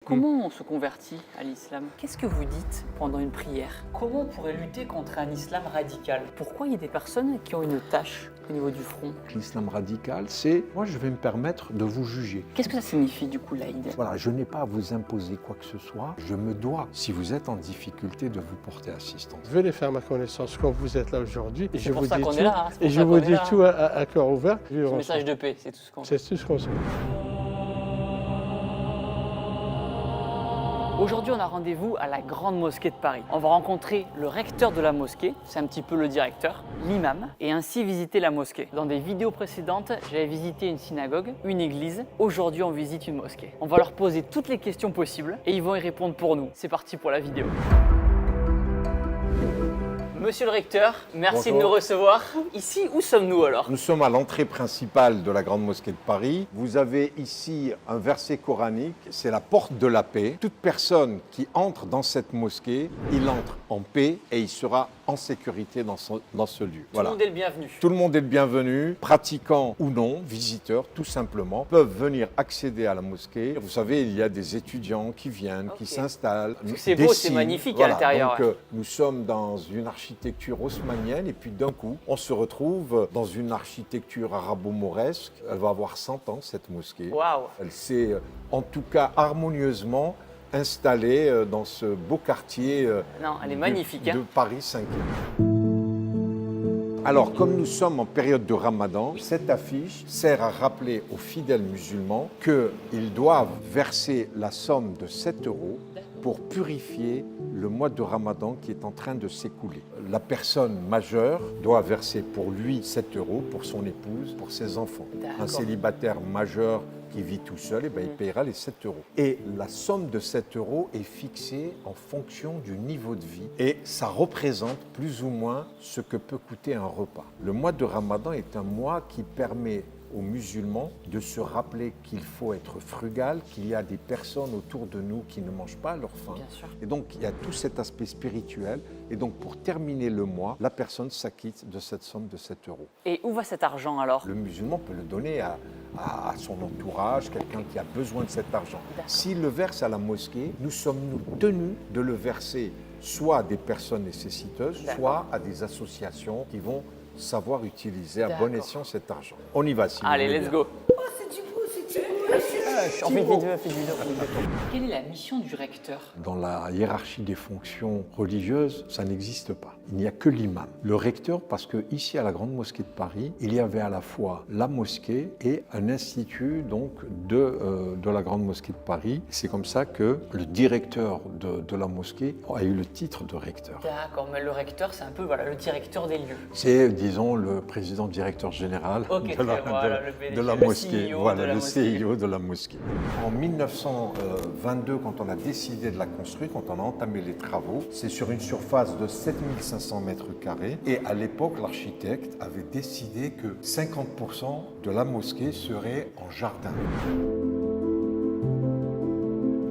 Comment on se convertit à l'islam? Qu'est-ce que vous dites pendant une prière? Comment on pourrait lutter contre un islam radical? Pourquoi il y a des personnes qui ont une tache au niveau du front? L'islam radical, c'est « moi je vais me permettre de vous juger ». Qu'est-ce que ça signifie du coup, l'Aïd? Voilà, je n'ai pas à vous imposer quoi que ce soit. Je me dois, si vous êtes en difficulté, de vous porter assistance. Venez faire ma connaissance quand vous êtes là aujourd'hui. C'est pour ça qu'on est là. Et je vous dis tout à cœur ouvert. Message de paix, c'est tout ce qu'on C'est tout ce qu'on sait. Aujourd'hui, on a rendez-vous à la Grande Mosquée de Paris. On va rencontrer le recteur de la mosquée, c'est un petit peu le directeur, l'imam, et ainsi visiter la mosquée. Dans des vidéos précédentes, j'avais visité une synagogue, une église. Aujourd'hui, on visite une mosquée. On va leur poser toutes les questions possibles et ils vont y répondre pour nous. C'est parti pour la vidéo. Monsieur le recteur, merci Bonjour. de nous recevoir. Ici, où sommes-nous alors? Nous sommes à l'entrée principale de la Grande Mosquée de Paris. Vous avez ici un verset coranique, c'est la porte de la paix. Toute personne qui entre dans cette mosquée, il entre en paix et il sera en sécurité dans ce lieu. Tout le monde est le bienvenu. Tout le monde est le bienvenu, pratiquants ou non, visiteurs tout simplement, peuvent venir accéder à la mosquée. Vous savez, il y a des étudiants qui viennent, qui s'installent. C'est beau, c'est magnifique à l'intérieur. Donc, nous sommes dans une architecture haussmannienne et puis d'un coup, on se retrouve dans une architecture arabo-mauresque. Elle va avoir 100 ans, cette mosquée. Waouh! Elle s'est en tout cas harmonieusement installée dans ce beau quartier Non, elle est magnifique. de Paris 5e. Alors, comme nous sommes en période de Ramadan, cette affiche sert à rappeler aux fidèles musulmans qu'ils doivent verser la somme de 7 € pour purifier le mois de Ramadan qui est en train de s'écouler. La personne majeure doit verser pour lui 7 €, pour son épouse, pour ses enfants. Un célibataire majeur qui vit tout seul, il paiera les 7 €. Et la somme de 7 € est fixée en fonction du niveau de vie. Et ça représente plus ou moins ce que peut coûter un repas. Le mois de Ramadan est un mois qui permet aux musulmans de se rappeler qu'il faut être frugal, qu'il y a des personnes autour de nous qui ne mangent pas à leur faim. Bien sûr. Et donc, il y a tout cet aspect spirituel. Et donc, pour terminer le mois, la personne s'acquitte de cette somme de 7 €. Et où va cet argent alors? Le musulman peut le donner à son entourage, quelqu'un qui a besoin de cet argent. S'il le verse à la mosquée, nous sommes tenus de le verser soit à des personnes nécessiteuses, soit à des associations qui vont savoir utiliser à bon escient cet argent. On y va, si vous Allez, voulez let's bien. go. On fait vidéo, Quelle est la mission du recteur? Dans la hiérarchie des fonctions religieuses, ça n'existe pas. Il n'y a que l'imam. Le recteur, parce qu'ici à la Grande Mosquée de Paris, il y avait à la fois la mosquée et un institut donc, de la Grande Mosquée de Paris. C'est comme ça que le directeur de la mosquée a eu le titre de recteur. D'accord, mais le recteur, c'est un peu le directeur des lieux. C'est, disons, le président directeur général de la mosquée. Voilà, le CIO de la mosquée. En 1922, quand on a décidé de la construire, quand on a entamé les travaux, c'est sur une surface de 7500 mètres carrés. Et à l'époque, l'architecte avait décidé que 50% de la mosquée serait en jardin.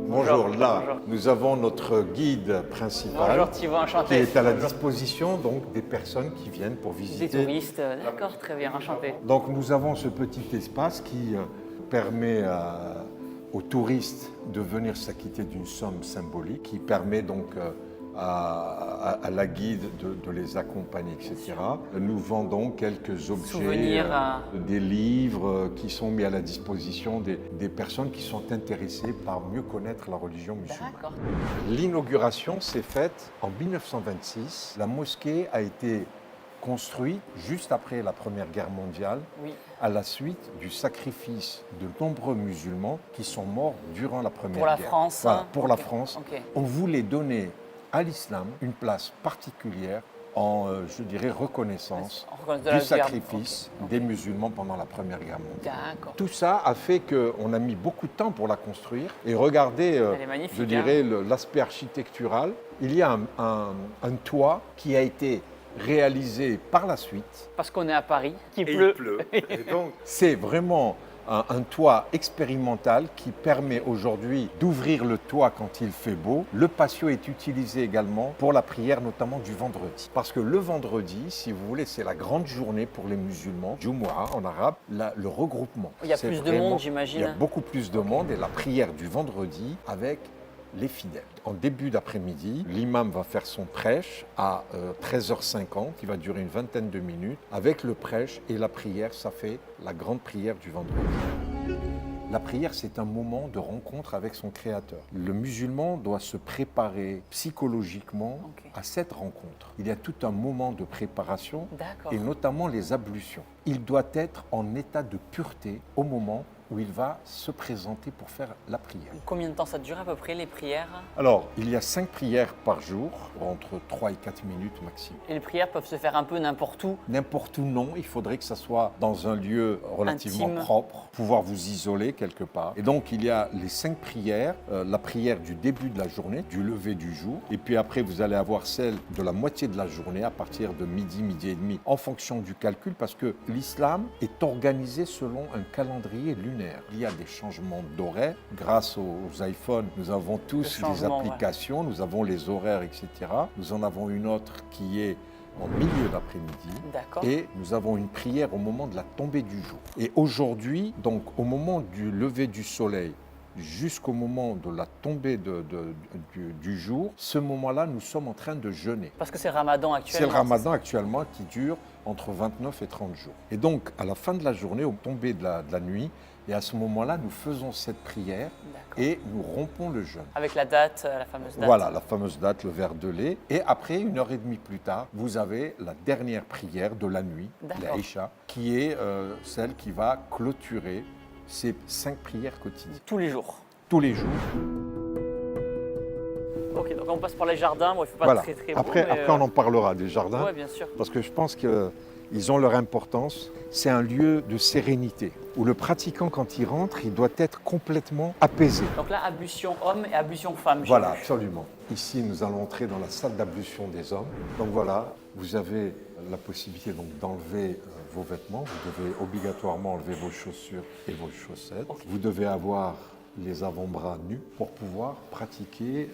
Bonjour, là, nous avons notre guide principal. Bonjour Thibaut, enchanté. Qui est à la disposition donc, des personnes qui viennent pour visiter. Des touristes, d'accord, très bien, enchanté. Donc nous avons ce petit espace qui permet aux touristes de venir s'acquitter d'une somme symbolique, qui permet donc à la guide de les accompagner, etc. Nous vendons quelques objets, des livres qui sont mis à la disposition des personnes qui sont intéressées par mieux connaître la religion musulmane. L'inauguration s'est faite en 1926. La mosquée a été construite juste après la Première Guerre mondiale, à la suite du sacrifice de nombreux musulmans qui sont morts durant la Première Guerre. Pour la France. Voilà, pour la France. On voulait donner à l'islam une place particulière en, je dirais, reconnaissance du sacrifice des musulmans pendant la Première Guerre mondiale. Tout ça a fait qu'on a mis beaucoup de temps pour la construire. Et regardez, je dirais, l'aspect architectural. Il y a un toit qui a été réalisé par la suite. Parce qu'on est à Paris, qu'il pleut. Et donc, c'est vraiment un toit expérimental qui permet aujourd'hui d'ouvrir le toit quand il fait beau. Le patio est utilisé également pour la prière, notamment du vendredi. Parce que le vendredi, si vous voulez, c'est la grande journée pour les musulmans, Jumu'ah en arabe, le regroupement. Il y a plus de monde, j'imagine. Il y a beaucoup plus de monde et la prière du vendredi avec les fidèles. En début d'après-midi, l'imam va faire son prêche à 13h50, qui va durer une vingtaine de minutes. Avec le prêche et la prière, ça fait la grande prière du vendredi. La prière, c'est un moment de rencontre avec son Créateur. Le musulman doit se préparer psychologiquement à cette rencontre. Il y a tout un moment de préparation et notamment les ablutions. Il doit être en état de pureté au moment où il va se présenter pour faire la prière. Combien de temps ça dure à peu près les prières? Alors, il y a 5 prières par jour, entre 3 et 4 minutes maximum. Et les prières peuvent se faire un peu n'importe où? N'importe où, non. Il faudrait que ça soit dans un lieu relativement intime, propre, pouvoir vous isoler quelque part. Et donc, il y a les 5 prières, la prière du début de la journée, du lever du jour. Et puis après, vous allez avoir celle de la moitié de la journée, à partir de midi, midi et demi, en fonction du calcul, parce que l'islam est organisé selon un calendrier lunaire. Il y a des changements d'horaire. Grâce aux iPhones, nous avons tous des applications, nous avons les horaires, etc. Nous en avons une autre qui est en milieu d'après-midi. Et nous avons une prière au moment de la tombée du jour. Et aujourd'hui, donc au moment du lever du soleil, jusqu'au moment de la tombée du jour, ce moment-là, nous sommes en train de jeûner. Parce que c'est Ramadan actuellement. C'est le Ramadan actuellement qui dure entre 29 et 30 jours. Et donc, à la fin de la journée, au tomber de la nuit, et à ce moment-là, nous faisons cette prière et nous rompons le jeûne. Avec la date, la fameuse date. Voilà, la fameuse date, le verre de lait. Et après, 1h30 plus tard, vous avez la dernière prière de la nuit, la Isha, qui est celle qui va clôturer ces 5 prières quotidiennes. Tous les jours? Tous les jours. Ok, donc on passe par les jardins. Bon, il ne faut pas très beau. Après, on en parlera des jardins. Oui, bien sûr. Parce que je pense qu'ils ont leur importance. C'est un lieu de sérénité où le pratiquant, quand il rentre, il doit être complètement apaisé. Donc là, ablution homme et ablution femme. Voilà, absolument. Ici, nous allons entrer dans la salle d'ablution des hommes. Donc voilà, vous avez la possibilité d'enlever vos vêtements. Vous devez obligatoirement enlever vos chaussures et vos chaussettes. Vous devez avoir les avant-bras nus pour pouvoir pratiquer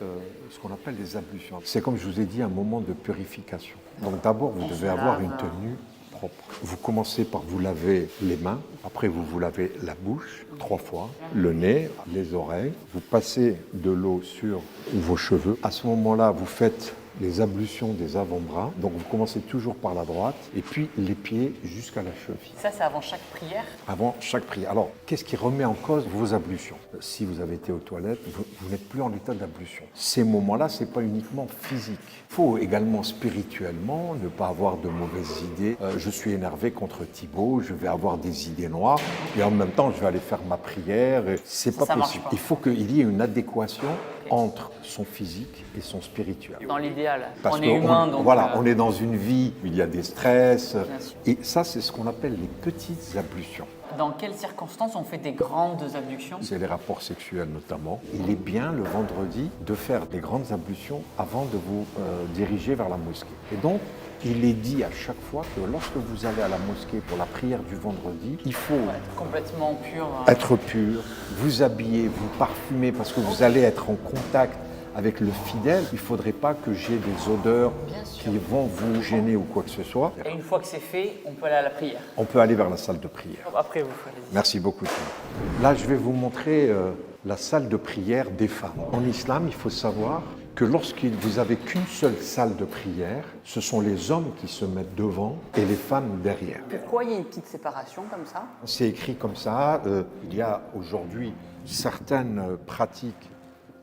ce qu'on appelle les ablutions. C'est comme je vous ai dit, un moment de purification. Donc d'abord, vous devez avoir une tenue propre. Vous commencez par vous laver les mains, après vous lavez la bouche 3 fois, le nez, les oreilles. Vous passez de l'eau sur vos cheveux. À ce moment-là, vous faites les ablutions des avant-bras. Donc vous commencez toujours par la droite et puis les pieds jusqu'à la cheville. Ça, c'est avant chaque prière? Avant chaque prière. Alors, qu'est-ce qui remet en cause vos ablutions? Si vous avez été aux toilettes, vous n'êtes plus en état d'ablution. Ces moments-là, ce n'est pas uniquement physique. Il faut également spirituellement ne pas avoir de mauvaises idées. Je suis énervé contre Thibaut, je vais avoir des idées noires et en même temps, je vais aller faire ma prière. C'est pas possible. Il faut qu'il y ait une adéquation entre son physique et son spirituel. Dans l'idéal, parce on est humain, donc... Voilà, on est dans une vie où il y a des stress. Et ça, c'est ce qu'on appelle les petites ablutions. Dans quelles circonstances on fait des grandes ablutions? C'est les rapports sexuels notamment. Il est bien le vendredi de faire des grandes ablutions avant de vous diriger vers la mosquée. Et donc, il est dit à chaque fois que lorsque vous allez à la mosquée pour la prière du vendredi, il faut être complètement pur. Être pur, vous habiller, vous parfumer, parce que vous allez être en contact avec le fidèle. Il ne faudrait pas que j'ai des odeurs qui vont vous gêner ou quoi que ce soit. Et une fois que c'est fait, on peut aller à la prière. On peut aller vers la salle de prière. Après vous, allez-y. Merci beaucoup. Là, je vais vous montrer la salle de prière des femmes. En islam, il faut savoir que lorsque vous n'avez qu'une seule salle de prière, ce sont les hommes qui se mettent devant et les femmes derrière. Pourquoi il y a une petite séparation comme ça? C'est écrit comme ça. Il y a aujourd'hui certaines pratiques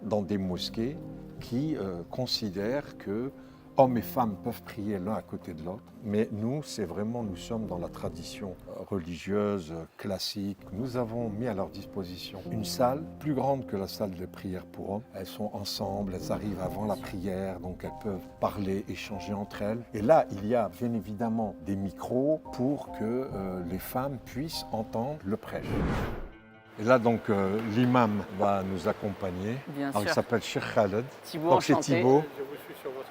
dans des mosquées qui considèrent que hommes et femmes peuvent prier l'un à côté de l'autre. Mais nous, nous sommes dans la tradition religieuse classique. Nous avons mis à leur disposition une salle plus grande que la salle de prière pour hommes. Elles sont ensemble, elles arrivent avant la prière, donc elles peuvent parler, échanger entre elles. Et là, il y a bien évidemment des micros pour que les femmes puissent entendre le prêche. Et là, donc, l'imam va nous accompagner. Bien sûr. Il s'appelle Cheikh Khaled. Thibaut, donc, c'est enchanté. Thibaut. Je vous suis sur votre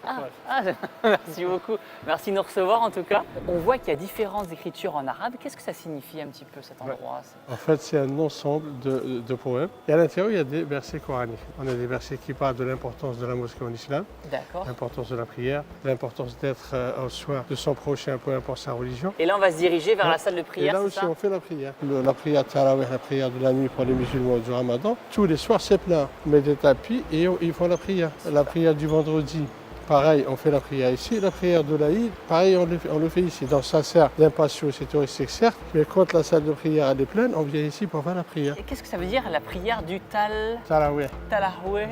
Merci beaucoup. Merci de nous recevoir en tout cas. On voit qu'il y a différentes écritures en arabe. Qu'est-ce que ça signifie un petit peu cet endroit? En fait, c'est un ensemble de poèmes. Et à l'intérieur, il y a des versets coraniques. On a des versets qui parlent de l'importance de la mosquée en islam, D'accord. l'importance de la prière, l'importance d'être au soin de son prochain, peu importe sa religion. Et là, on va se diriger vers la salle de Et prière, là c'est aussi, ça? on fait la prière. La prière tarawih, la prière de la nuit pour les musulmans du Ramadan. Tous les soirs, c'est plein. On met des tapis et ils font la prière. La prière du vendredi, pareil, on fait la prière ici. La prière de l'Aïd, pareil, on le fait ici. Donc ça sert d'impatient, c'est touristique certes, mais quand la salle de prière elle est pleine, on vient ici pour faire la prière. Et qu'est-ce que ça veut dire la prière du Tarawih, Talahoué?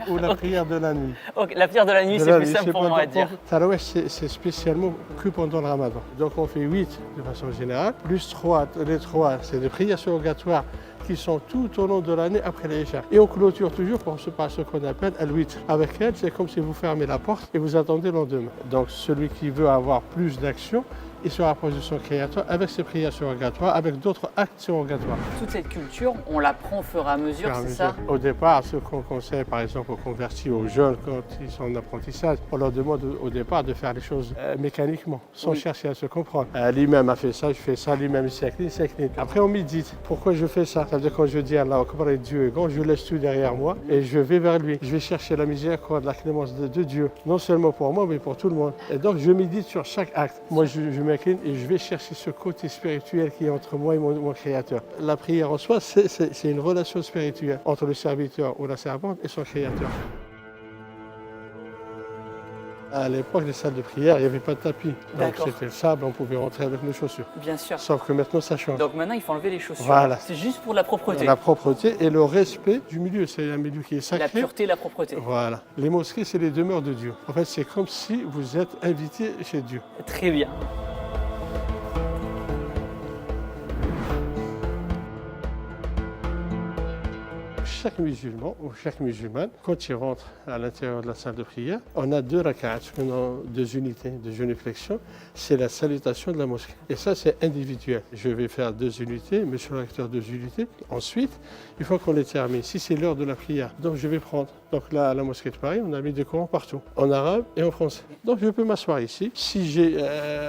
ou la prière de la nuit. Ok, la prière de la nuit, c'est plus simple pour moi à dire. Tarawih, c'est spécialement que pendant le Ramadan. Donc on fait 8 de façon générale, plus 3, les 3, c'est des prières surrogatoires qui sont tout au long de l'année après l'Isha. Et on clôture toujours par ce qu'on appelle al-witr. Avec elle, c'est comme si vous fermez la porte et vous attendez le lendemain. Donc celui qui veut avoir plus d'action, il se rapproche de son créateur avec ses prières surrogatoires, avec d'autres actes surrogatoires. Toute cette culture, on l'apprend au fur et à mesure, c'est ça? Au départ, ce qu'on conseille, par exemple, aux convertis, aux jeunes, quand ils sont en apprentissage, on leur demande au départ de faire les choses mécaniquement, sans chercher à se comprendre. L'imam a fait ça, je fais ça, l'imam il s'incline. Après, on médite. Pourquoi je fais ça? Ça veut dire quand je dis Allah Akbar et Dieu est grand, je laisse tout derrière moi et je vais vers lui. Je vais chercher la miséricorde, la clémence de Dieu, non seulement pour moi, mais pour tout le monde. Et donc, je médite sur chaque acte. Moi, je m'incline et je vais chercher ce côté spirituel qui est entre moi et mon créateur. La prière en soi, c'est une relation spirituelle entre le serviteur ou la servante et son créateur. À l'époque, les salles de prière, il n'y avait pas de tapis. Donc c'était le sable, on pouvait rentrer avec nos chaussures. Bien sûr. Sauf que maintenant, ça change. Donc maintenant, il faut enlever les chaussures. Voilà. C'est juste pour la propreté. La propreté et le respect du milieu. C'est un milieu qui est sacré. La pureté et la propreté. Voilà. Les mosquées, c'est les demeures de Dieu. En fait, c'est comme si vous êtes invité chez Dieu. Très bien. Chaque musulman ou chaque musulmane, quand il rentre à l'intérieur de la salle de prière, on a 2 rak'at, deux unités de génuflexion. C'est la salutation de la mosquée. Et ça, c'est individuel. Je vais faire 2 unités, monsieur le recteur 2 unités. Ensuite, il faut qu'on les termine. Si c'est l'heure de la prière, donc je vais prendre. Donc là, à la mosquée de Paris, on a mis des Corans partout, en arabe et en français. Donc je peux m'asseoir ici. Si j'ai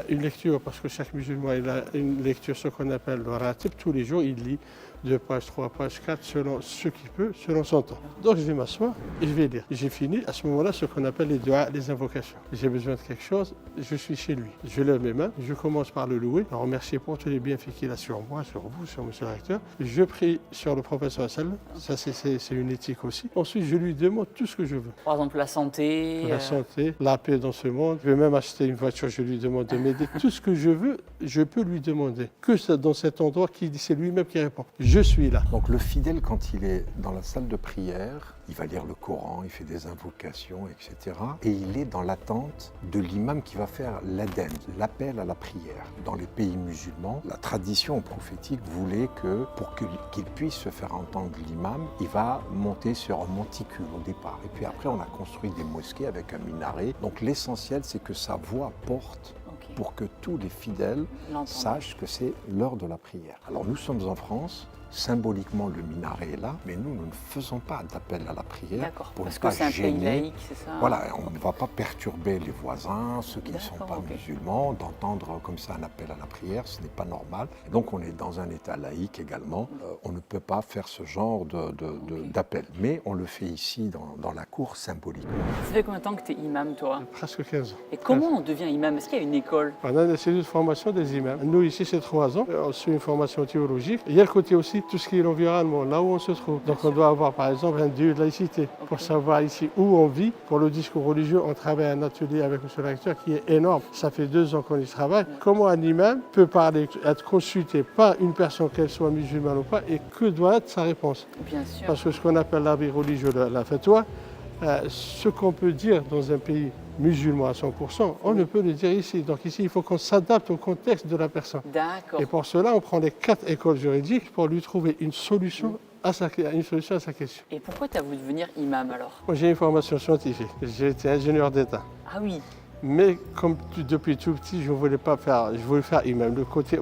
une lecture, parce que chaque musulman il a une lecture, ce qu'on appelle le ratib, tous les jours, il lit 2 pages, 3 pages, 4, selon ce qu'il peut, selon son temps. Donc je vais m'asseoir et je vais lire. J'ai fini à ce moment-là ce qu'on appelle les du'a, les invocations. J'ai besoin de quelque chose, je suis chez lui. Je lève mes mains, je commence par le louer, le remercier pour tous les bienfaits qu'il a sur moi, sur vous, sur monsieur le recteur. Je prie sur le professeur sallam, ça c'est une éthique aussi. Ensuite je lui demande tout ce que je veux. Par exemple la santé. La santé, la paix dans ce monde. Je vais même acheter une voiture, je lui demande de m'aider. Tout ce que je veux, je peux lui demander. Que dans cet endroit, c'est lui-même qui répond. Je suis là. Donc le fidèle, quand il est dans la salle de prière, il va lire le Coran, il fait des invocations, etc. Et il est dans l'attente de l'imam qui va faire l'adhan, l'appel à la prière. Dans les pays musulmans, la tradition prophétique voulait que, pour qu'il puisse se faire entendre l'imam, il va monter sur un monticule au départ. Et puis après, on a construit des mosquées avec un minaret. Donc l'essentiel, c'est que sa voix porte pour que tous les fidèles sachent que c'est l'heure de la prière. Alors nous sommes en France. Symboliquement, le minaret est là, mais nous ne faisons pas d'appel à la prière pour ne pas gêner. Parce que c'est un pays laïque, c'est ça? Voilà, on ne va pas perturber les voisins, ceux qui ne sont pas musulmans, d'entendre comme ça un appel à la prière, ce n'est pas normal. Et donc on est dans un état laïque également, on ne peut pas faire ce genre d'appel. Mais on le fait ici dans la cour symboliquement. Ça fait combien de temps que tu es imam, toi? Presque 15 ans. Et comment on devient imam? Est-ce qu'il y a une école? On a une cellule de formation des imams. Nous ici c'est 3 ans, on suit une formation théologique. Il y a le côté aussi tout ce qui est l'environnement, là où on se trouve. Donc on doit avoir par exemple un dieu de laïcité pour savoir ici où on vit. Pour le discours religieux, on travaille un atelier avec M. le recteur qui est énorme. Ça fait 2 ans qu'on y travaille. Comment un imam peut parler, être consulté par une personne, qu'elle soit musulmane ou pas, et que doit être sa réponse? Bien sûr. Parce que ce qu'on appelle l'avis religieux, la fatwa, ce qu'on peut dire dans un pays musulman à 100%, on ne peut le dire ici. Donc ici, il faut qu'on s'adapte au contexte de la personne. D'accord. Et pour cela, on prend les 4 écoles juridiques pour lui trouver une solution à sa question. Et pourquoi tu as voulu devenir imam alors? Moi, j'ai une formation scientifique. J'ai été ingénieur d'État. Ah oui. Mais comme depuis tout petit, je voulais faire imam,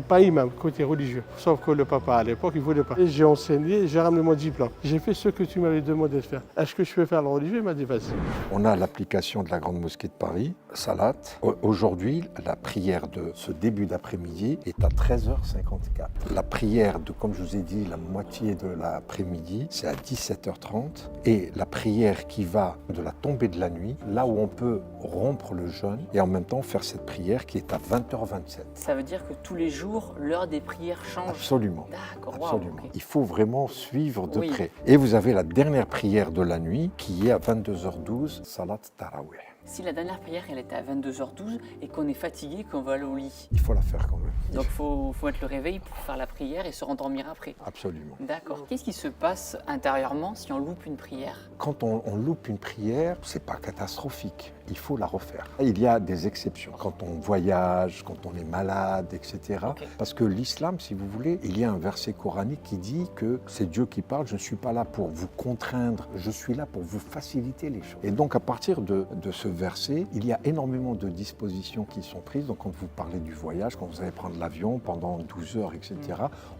pas imam, côté religieux. Sauf que le papa à l'époque, il ne voulait pas. Et j'ai enseigné, j'ai ramené mon diplôme. J'ai fait ce que tu m'avais demandé de faire. Est-ce que je peux faire le religieux? Il m'a dit vas-y. On a l'application de la Grande Mosquée de Paris, Salat. Aujourd'hui, la prière de ce début d'après-midi est à 13h54. La prière de, comme je vous ai dit, la moitié de l'après-midi, c'est à 17h30. Et la prière qui va de la tombée de la nuit, là où on peut rompre le jeûne et en même temps faire cette prière qui est à 20h27. Ça veut dire que tous les jours, l'heure des prières change? Absolument. D'accord, Absolument. wow, okay. Il faut vraiment suivre de Oui. près. Et vous avez la dernière prière de la nuit qui est à 22h12, Salat Tarawih. Si la dernière prière, elle était à 22h12 et qu'on est fatigué, qu'on va aller au lit, Il faut la faire quand même. donc il faut mettre le réveil pour faire la prière et se rendormir après. Absolument. D'accord. Qu'est-ce qui se passe intérieurement si on loupe une prière? Quand on loupe une prière, c'est pas catastrophique. Il faut la refaire. Il y a des exceptions. Quand on voyage, quand on est malade, etc. Ok. Parce que l'islam, si vous voulez, il y a un verset coranique qui dit que c'est Dieu qui parle, je ne suis pas là pour vous contraindre, je suis là pour vous faciliter les choses. Et donc à partir de ce verset, il y a énormément de dispositions qui sont prises. Donc quand vous parlez du voyage, quand vous allez prendre l'avion pendant 12 heures, etc.,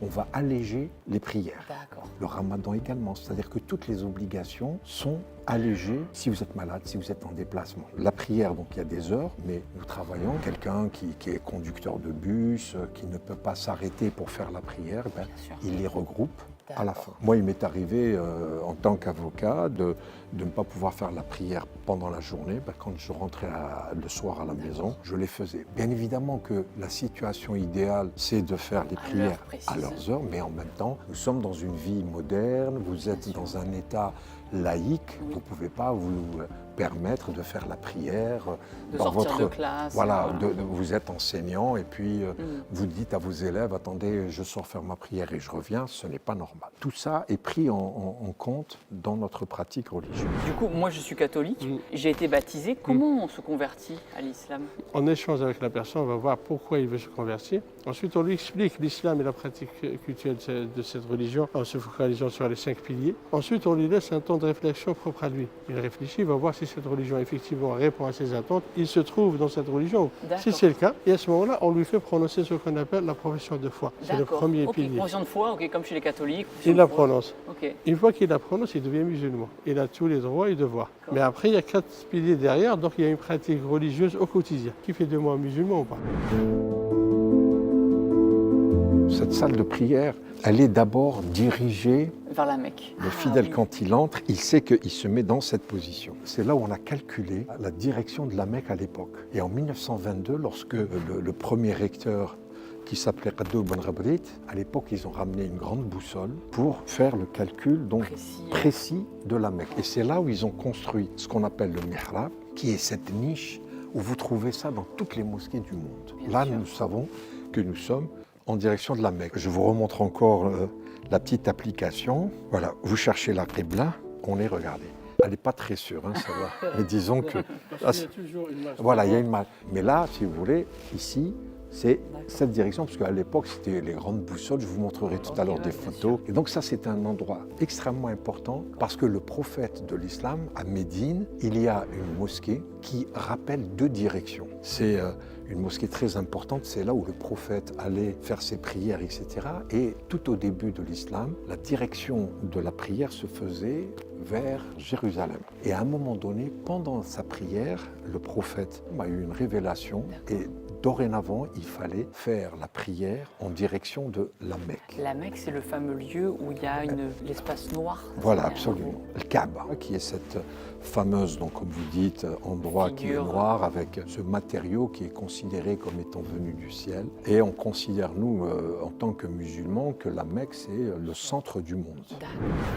on va alléger les prières. D'accord. Le ramadan également, c'est-à-dire que toutes les obligations sont allégées si vous êtes malade, si vous êtes en déplacement. La prière, donc il y a des heures, mais nous travaillons. Quelqu'un qui est conducteur de bus, qui ne peut pas s'arrêter pour faire la prière, ben, sûr. il les regroupe à la D'accord. fin. Moi, il m'est arrivé en tant qu'avocat de ne pas pouvoir faire la prière pendant la journée. Ben, quand je rentrais le soir à la maison, je les faisais. Bien évidemment que la situation idéale, c'est de faire les prières l'heure précise. à leurs heures, mais en même temps, nous sommes dans une vie moderne, vous êtes dans un état laïque, vous ne pouvez pas vous permettre de faire la prière De dans sortir votre... de classe. Voilà, vous êtes enseignant et puis vous dites à vos élèves, attendez, je sors faire ma prière et je reviens, ce n'est pas normal. Tout ça est pris en compte dans notre pratique religieuse. Du coup, moi je suis catholique, j'ai été baptisé. Comment on se convertit à l'islam? On échange avec la personne, on va voir pourquoi il veut se convertir. Ensuite, on lui explique l'islam et la pratique culturelle de cette religion en se focalisant sur les 5 piliers. Ensuite, on lui laisse un temps de réflexion propre à lui. Il réfléchit, il va voir si cette religion effectivement répond à ses attentes. Il se trouve dans cette religion. Si c'est le cas, et à ce moment-là, on lui fait prononcer ce qu'on appelle la profession de foi. C'est le premier pilier. Profession de foi, comme chez les catholiques. Il la prononce. Ok. Une fois qu'il la prononce, il devient musulman. Il a tous les droits et devoirs. Mais après, il y a 4 piliers derrière, donc il y a une pratique religieuse au quotidien. Qui fait de moi un musulman ou pas? Cette salle de prière, elle est d'abord dirigée. Vers la Mecque. Le fidèle, oui. quand il entre, il sait qu'il se met dans cette position. C'est là où on a calculé la direction de la Mecque à l'époque. Et en 1922, lorsque le premier recteur, qui s'appelait Qadou Ben Rabrit, à l'époque, ils ont ramené une grande boussole pour faire le calcul donc, précis de la Mecque. Et c'est là où ils ont construit ce qu'on appelle le mihrab, qui est cette niche où vous trouvez ça dans toutes les mosquées du monde. Là, nous savons que nous sommes en direction de la Mecque. Je vous remontre encore la petite application. Voilà, vous cherchez la Qibla, on est regardé. Elle n'est pas très sûre, hein, ça va. Mais disons que... Parce qu'il y a toujours une marge. Voilà, il y a une marge. Mais là, si vous voulez, ici, c'est cette direction, parce qu'à l'époque, c'était les grandes boussoles. Je vous montrerai tout à l'heure des photos. Et donc ça, c'est un endroit extrêmement important, parce que le prophète de l'islam, à Médine, il y a une mosquée qui rappelle 2 directions. C'est une mosquée très importante, c'est là où le prophète allait faire ses prières, etc. Et tout au début de l'islam, la direction de la prière se faisait vers Jérusalem. Et à un moment donné, pendant sa prière, le prophète a eu une révélation et dorénavant, il fallait faire la prière en direction de la Mecque. La Mecque, c'est le fameux lieu où il y a l'espace noir. Voilà, absolument. Le Kaaba, qui est cette fameuse, donc, comme vous dites, endroit qui est noir, avec ce matériau qui est considéré comme étant venu du ciel. Et on considère, nous, en tant que musulmans, que la Mecque, c'est le centre du monde.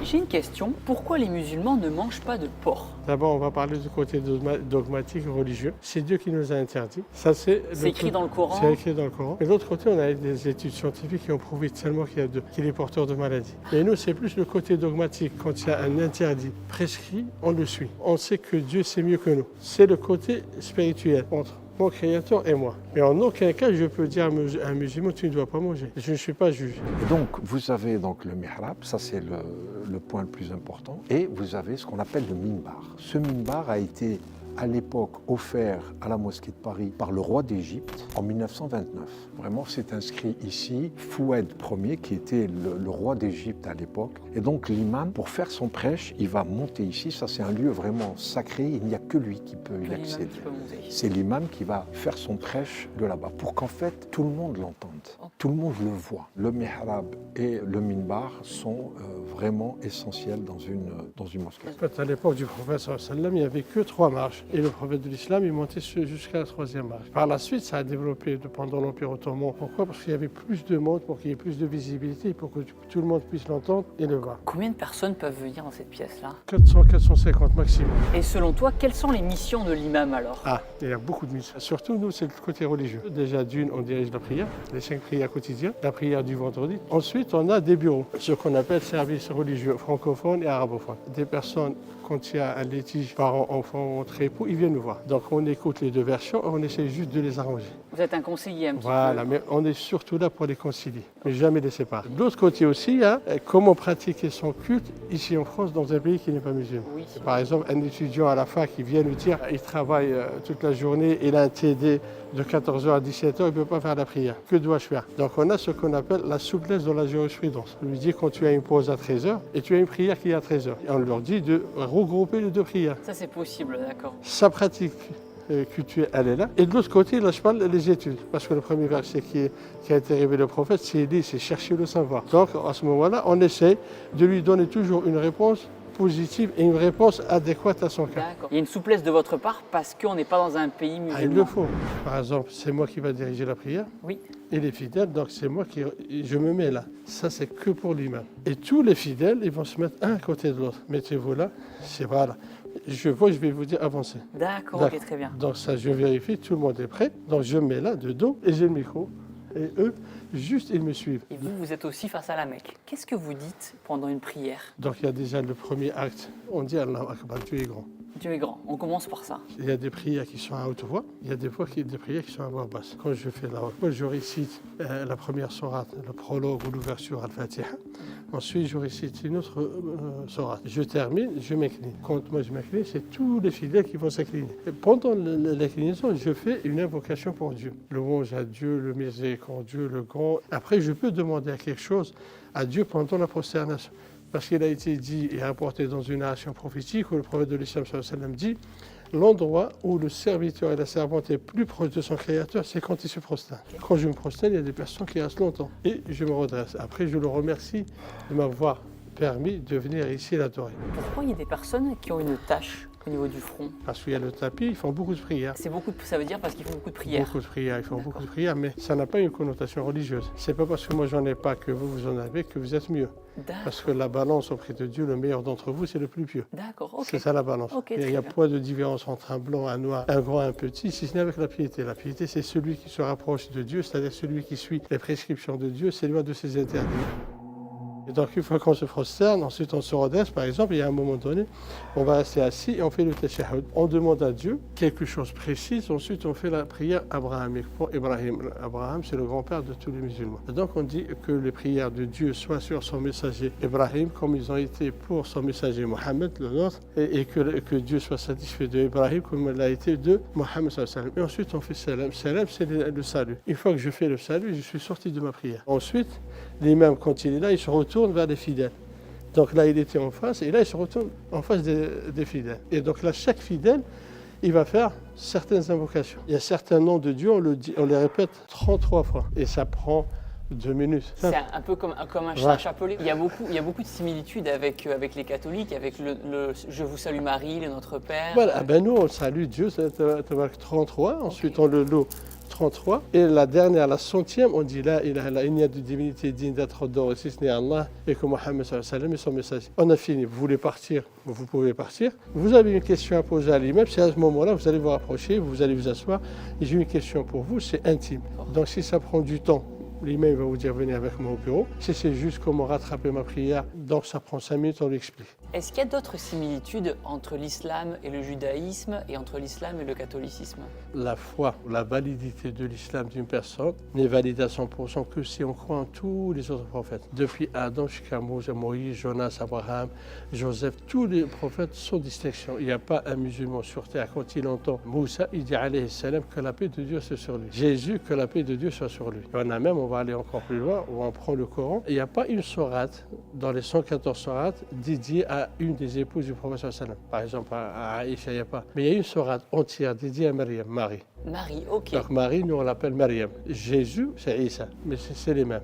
J'ai une question. Pourquoi les musulmans ne mangent pas de porc? D'abord, on va parler du côté dogmatique religieux. C'est Dieu qui nous a interdit. Ça, c'est écrit dans le Coran. C'est écrit dans le Coran. Mais de l'autre côté, on a des études scientifiques qui ont prouvé tellement qu'il est porteur de maladies. Mais nous, c'est plus le côté dogmatique. Quand il y a un interdit prescrit, on le suit. On sait que Dieu sait mieux que nous. C'est le côté spirituel entre mon Créateur et moi. Mais en aucun cas, je peux dire à un musulman, tu ne dois pas manger. Je ne suis pas juge. Et donc, vous avez donc le mihrab, ça c'est le point le plus important, et vous avez ce qu'on appelle le minbar. Ce minbar a été à l'époque offert à la mosquée de Paris par le roi d'Égypte en 1929. Vraiment, c'est inscrit ici, Fouad Ier, qui était le roi d'Égypte à l'époque. Et donc l'imam, pour faire son prêche, il va monter ici. Ça, c'est un lieu vraiment sacré. Il n'y a que lui qui peut y accéder. C'est l'imam qui va faire son prêche de là-bas, pour qu'en fait, tout le monde l'entende. Tout le monde le voit. Le mihrab et le minbar sont vraiment essentiels dans une mosquée. En fait, à l'époque du prophète, il n'y avait que 3 marches. Et le prophète de l'islam, il montait jusqu'à la 3e marche. Par la suite, ça a développé pendant l'Empire ottoman. Pourquoi? Parce qu'il y avait plus de monde, pour qu'il y ait plus de visibilité, pour que tout le monde puisse l'entendre et le voir. Combien de personnes peuvent venir dans cette pièce-là? 400, 450 maximum. Et selon toi, quelles sont les missions de l'imam alors? Il y a beaucoup de missions. Surtout, nous, c'est le côté religieux. Déjà, d'une, on dirige la prière, les 5 prières quotidiennes, la prière du vendredi. Ensuite, on a des bureaux, ce qu'on appelle services religieux francophones et arabophones. Des personnes, quand il y a un litige parent-enfant entre époux, ils viennent nous voir. Donc, on écoute les 2 versions et on essaie juste de les arranger. Vous êtes un conseiller un petit peu. Voilà, mais on est surtout là pour les concilier, mais jamais les séparer. De l'autre côté aussi, il y a comment pratiquer son culte ici en France, dans un pays qui n'est pas musulman. Oui. Par exemple, un étudiant à la fac qui vient nous dire il travaille toute la journée, il a un TD de 14h à 17h, il ne peut pas faire la prière. Que dois-je faire? Donc on a ce qu'on appelle la souplesse dans la jurisprudence. On lui dit quand tu as une pause à 13h et tu as une prière qui est à 13h. Et on leur dit de regrouper les 2 prières. Ça c'est possible, d'accord. Sa pratique culturelle, elle est là. Et de l'autre côté, là je parle des études. Parce que le premier verset qui a été révélé au prophète, c'est chercher le savoir. Donc à ce moment-là, on essaie de lui donner toujours une réponse positive et une réponse adéquate à son cas. D'accord. Il y a une souplesse de votre part parce qu'on n'est pas dans un pays musulman. Il le faut. Par exemple, c'est moi qui va diriger la prière. Oui. Et les fidèles, donc c'est moi je me mets là. Ça, c'est que pour l'imam. Et tous les fidèles, ils vont se mettre un à côté de l'autre. Mettez-vous là, c'est voilà. Je vais vous dire avancer. D'accord, ok, très bien. Donc ça, je vérifie, tout le monde est prêt. Donc je me mets là, de dos, et j'ai le micro. Et eux, juste, ils me suivent. Et vous, vous êtes aussi face à la Mecque. Qu'est-ce que vous dites pendant une prière? Donc il y a déjà le premier acte. On dit Allah Akbar, Dieu est grand. Dieu est grand. On commence par ça. Il y a des prières qui sont à haute voix, il y a des prières qui sont à voix basse. Quand je fais la Akbar, je récite la première sourate, le prologue ou l'ouverture Al-Fatiha. Ensuite, je récite une autre sourate. Je termine, je m'incline. Quand moi je m'incline, c'est tous les fidèles qui vont s'incliner. Et pendant l'inclinaison, je fais une invocation pour Dieu. Louange à Dieu, le miséricordieux, le grand. Après, je peux demander quelque chose à Dieu pendant la prosternation. Parce qu'il a été dit et rapporté dans une narration prophétique où le prophète de l'Islam dit l'endroit où le serviteur et la servante est plus proche de son créateur, c'est quand il se prosterne. Quand je me prosterne, il y a des personnes qui restent longtemps. Et je me redresse. Après, je le remercie de m'avoir permis de venir ici l'adorer. Pourquoi il y a des personnes qui ont une tache au niveau du front? Parce qu'il y a le tapis, ils font beaucoup de prières. Ça veut dire parce qu'ils font beaucoup de prières. Beaucoup de prières, ils font beaucoup de prières, mais ça n'a pas une connotation religieuse. C'est pas parce que moi j'en ai pas que vous en avez que vous êtes mieux. Parce que la balance auprès de Dieu, le meilleur d'entre vous, c'est le plus pieux. D'accord, ok. C'est ça la balance. Okay, il n'y a pas de différence entre un blanc, un noir, un grand, un petit, si ce n'est avec la piété. La piété, c'est celui qui se rapproche de Dieu, c'est-à-dire celui qui suit les prescriptions de Dieu, c'est loin de ses interdits. Et donc, une fois qu'on se prosterne, ensuite on se redresse, par exemple, il y a un moment donné, on va rester assis et on fait le tashahhud. On demande à Dieu quelque chose de précis, ensuite on fait la prière abrahamique pour Ibrahim. Abraham, c'est le grand-père de tous les musulmans. Et donc, on dit que les prières de Dieu soient sur son messager Ibrahim, comme ils ont été pour son messager Mohammed, le nôtre, et que Dieu soit satisfait de Ibrahim, comme il a été de Mohammed. Et ensuite, on fait salam. Salam, c'est le salut. Une fois que je fais le salut, je suis sorti de ma prière. Ensuite, l'imam, quand il est là, il se retourne vers les fidèles. Donc là, il était en face, et là, il se retourne en face des fidèles. Et donc là, chaque fidèle, il va faire certaines invocations. Il y a certains noms de Dieu, on les répète 33 fois. Et ça prend 2 minutes. C'est un peu comme un chapelet. Il y a beaucoup de similitudes avec les catholiques, avec le Je vous salue Marie, le Notre Père. Voilà, ben nous, on salue Dieu, c'est 33. Ensuite, on le loue 33. Et la dernière, la 100e, on dit là, il n'y a de divinité digne d'être adorée si ce n'est Allah et que Mohammed est son messager. On a fini. Vous voulez partir, vous pouvez partir. Vous avez une question à poser à l'imam, c'est à ce moment-là, vous allez vous rapprocher, vous allez vous asseoir. Et j'ai une question pour vous, c'est intime. Donc si ça prend du temps, l'imam va vous dire venez avec moi au bureau. Si c'est juste comment rattraper ma prière, donc ça prend 5 minutes, on l'explique. Est-ce qu'il y a d'autres similitudes entre l'islam et le judaïsme et entre l'islam et le catholicisme? La foi, la validité de l'islam d'une personne n'est valide à 100% que si on croit en tous les autres prophètes. Depuis Adam jusqu'à Moïse, Jonas, Abraham, Joseph, tous les prophètes sont distinctions. Il n'y a pas un musulman sur terre, quand il entend Moussa, il dit alayhi salam que la paix de Dieu soit sur lui. Jésus, que la paix de Dieu soit sur lui. On a même, on va aller encore plus loin, où on prend le Coran. Il n'y a pas une sourate dans les 114 sourates dédiée à une des épouses du prophète sallam. Par exemple, à Aïcha, il n'y a pas. Mais il y a une sourate entière dédiée à Maryam, Marie. Marie, ok. Donc Marie, nous on l'appelle Maryam. Jésus, c'est Isa, mais c'est les mêmes.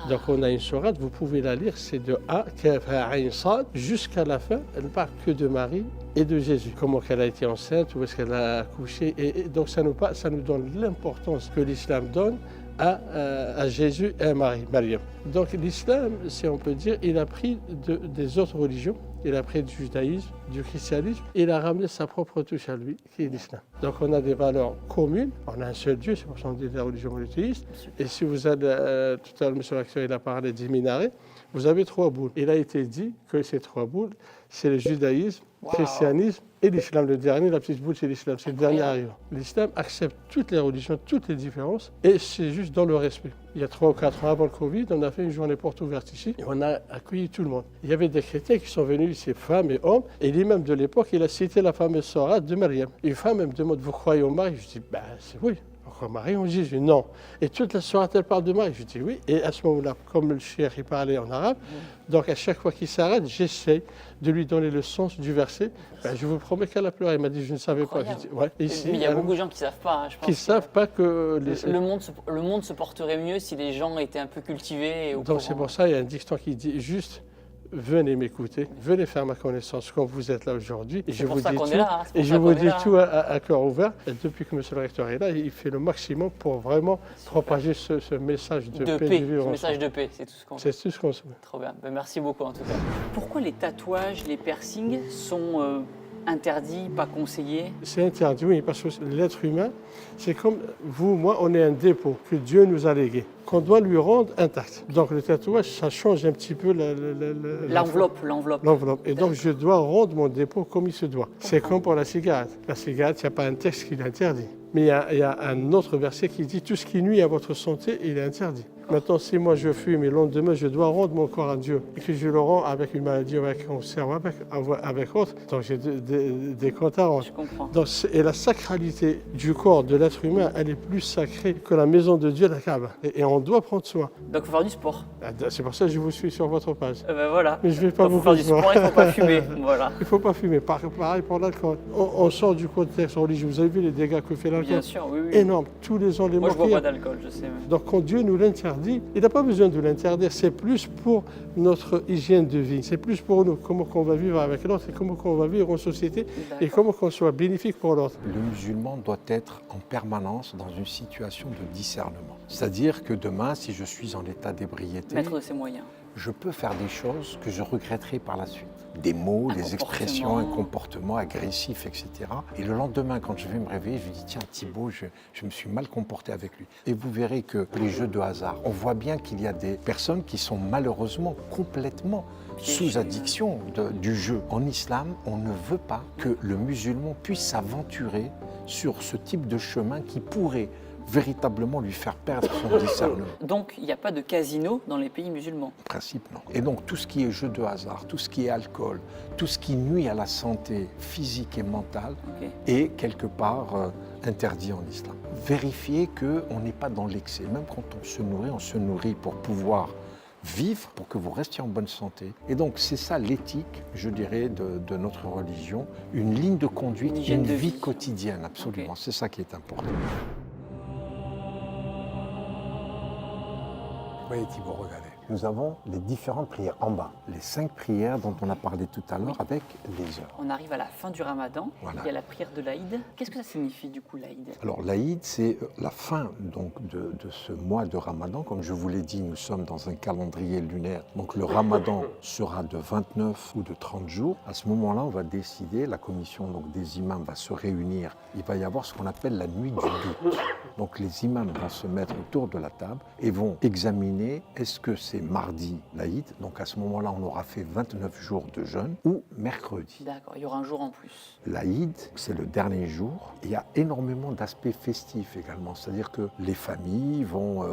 Donc on a une sourate, vous pouvez la lire, c'est de A, Kaf, Aïn, Sad, jusqu'à la fin, elle ne parle que de Marie et de Jésus. Comment qu'elle a été enceinte, où est-ce qu'elle a accouché. Et donc ça nous donne l'importance que l'islam donne à Jésus et à Marie, Maryam. Donc l'islam, si on peut dire, il a pris des autres religions, il a pris du judaïsme, du christianisme, et il a ramené sa propre touche à lui, qui est l'islam. Donc on a des valeurs communes, on a un seul Dieu, c'est pour ça qu'on dit la religion monothéiste. Et si vous allez, tout à l'heure, M. l'acteur, il a parlé des minarets, vous avez 3 boules. Il a été dit que ces 3 boules, c'est le judaïsme, le christianisme et l'islam. Le dernier, la petite boule, c'est l'islam, c'est le dernier arrivant. L'islam accepte toutes les religions, toutes les différences, et c'est juste dans le respect. Il y a 3 ou 4 ans avant le Covid, on a fait une journée porte ouverte ici, et on a accueilli tout le monde. Il y avait des chrétiens qui sont venus ici, femmes et hommes, et l'imam de l'époque, il a cité la fameuse sourate de Maryam. Une femme, elle me demande, vous croyez au mari? Je dis, c'est oui. Marie, on dit non. Et toute la soirée, elle parle de Marie. Je dis oui. Et à ce moment-là, comme le cheikh, il parlait en arabe, donc à chaque fois qu'il s'arrête, j'essaie de lui donner le sens du verset. Je vous promets qu'elle a pleuré. Il m'a dit, je ne savais pas. Je dis, ouais. Ici, il y a beaucoup de gens qui ne savent pas. Hein, je pense qui ne savent pas que... Le monde se porterait mieux si les gens étaient un peu cultivés. Et donc c'est pour ça, il y a un dicton qui dit juste... Venez m'écouter, venez faire ma connaissance quand vous êtes là aujourd'hui. Et je vous dis tout, et je vous dis tout à cœur ouvert. Et depuis que M. le recteur est là, il fait le maximum pour vraiment propager ce message de paix. Ce message de paix, c'est tout ce qu'on souhaite. C'est tout ce qu'on souhaite. Trop bien, merci beaucoup en tout cas. Pourquoi les tatouages, les piercings sont interdits, pas conseillés? C'est interdit, oui, parce que l'être humain, c'est comme vous, moi, on est un dépôt que Dieu nous a légué, qu'on doit lui rendre intact. Donc le tatouage, ça change un petit peu l'enveloppe. Et donc je dois rendre mon dépôt comme il se doit. C'est comme pour la cigarette. La cigarette, il n'y a pas un texte qui l'interdit. Mais il y a un autre verset qui dit tout ce qui nuit à votre santé, il est interdit. Maintenant, si moi je fume et le lendemain je dois rendre mon corps à Dieu et que je le rends avec une maladie, avec un cancer, avec autre, donc j'ai des comptes à rendre. Je comprends. Donc, et la sacralité du corps de l'être humain, elle est plus sacrée que la maison de Dieu, la Kaaba. Et on doit prendre soin. Donc il faut faire du sport. C'est pour ça que je vous suis sur votre page. Voilà. Mais je vais pas vous faire du sport, il ne faut pas fumer. Voilà. Il ne faut pas fumer. Pareil pour l'alcool. On sort du contexte religieux. Vous avez vu les dégâts que fait l'alcool? Bien sûr, oui. Énorme. Tous les ans, les Moi, je ne bois pas d'alcool, je sais. Même. Donc quand Dieu nous l'interdit, il n'a pas besoin de l'interdire. C'est plus pour notre hygiène de vie. C'est plus pour nous. Comment on va vivre avec l'autre et comment on va vivre en société et comment qu'on soit bénéfique pour l'autre. Le musulman doit être en permanence dans une situation de discernement. C'est-à-dire que demain, si je suis en état d'ébriété, maître de ses moyens, je peux faire des choses que je regretterai par la suite. Des mots, des expressions, un comportement agressif, etc. Et le lendemain, quand je vais me réveiller, je me dis, tiens, Thibaut, je me suis mal comporté avec lui. Et vous verrez que les jeux de hasard, on voit bien qu'il y a des personnes qui sont malheureusement complètement sous addiction du jeu. En islam, on ne veut pas que le musulman puisse s'aventurer sur ce type de chemin qui pourrait véritablement lui faire perdre son discernement. Donc, il n'y a pas de casino dans les pays musulmans? En principe, non. Et donc, tout ce qui est jeu de hasard, tout ce qui est alcool, tout ce qui nuit à la santé physique et mentale est quelque part interdit en islam. Vérifiez qu'on n'est pas dans l'excès. Même quand on se nourrit pour pouvoir vivre, pour que vous restiez en bonne santé. Et donc, c'est ça l'éthique, je dirais, de notre religion. Une ligne de conduite, une vie quotidienne, absolument. C'est ça qui est important. Voyez Thibaut, regardez. nous avons les différentes prières en bas. Les 5 prières dont on a parlé tout à l'heure avec les heures. On arrive à la fin du Ramadan, Voilà. il y a la prière de l'Aïd. Qu'est-ce que ça signifie du coup l'Aïd? Alors l'Aïd, c'est la fin donc, de ce mois de Ramadan. Comme je vous l'ai dit, nous sommes dans un calendrier lunaire. Donc le Ramadan sera de 29 ou de 30 jours. À ce moment-là, on va décider, la commission donc, des imams va se réunir. Il va y avoir ce qu'on appelle la nuit du doute. Donc les imams vont se mettre autour de la table et vont examiner est-ce que c'est mardi l'Aïd, donc à ce moment-là on aura fait 29 jours de jeûne, ou mercredi. D'accord, il y aura un jour en plus. L'Aïd, c'est le dernier jour. Il y a énormément d'aspects festifs également, c'est-à-dire que les familles vont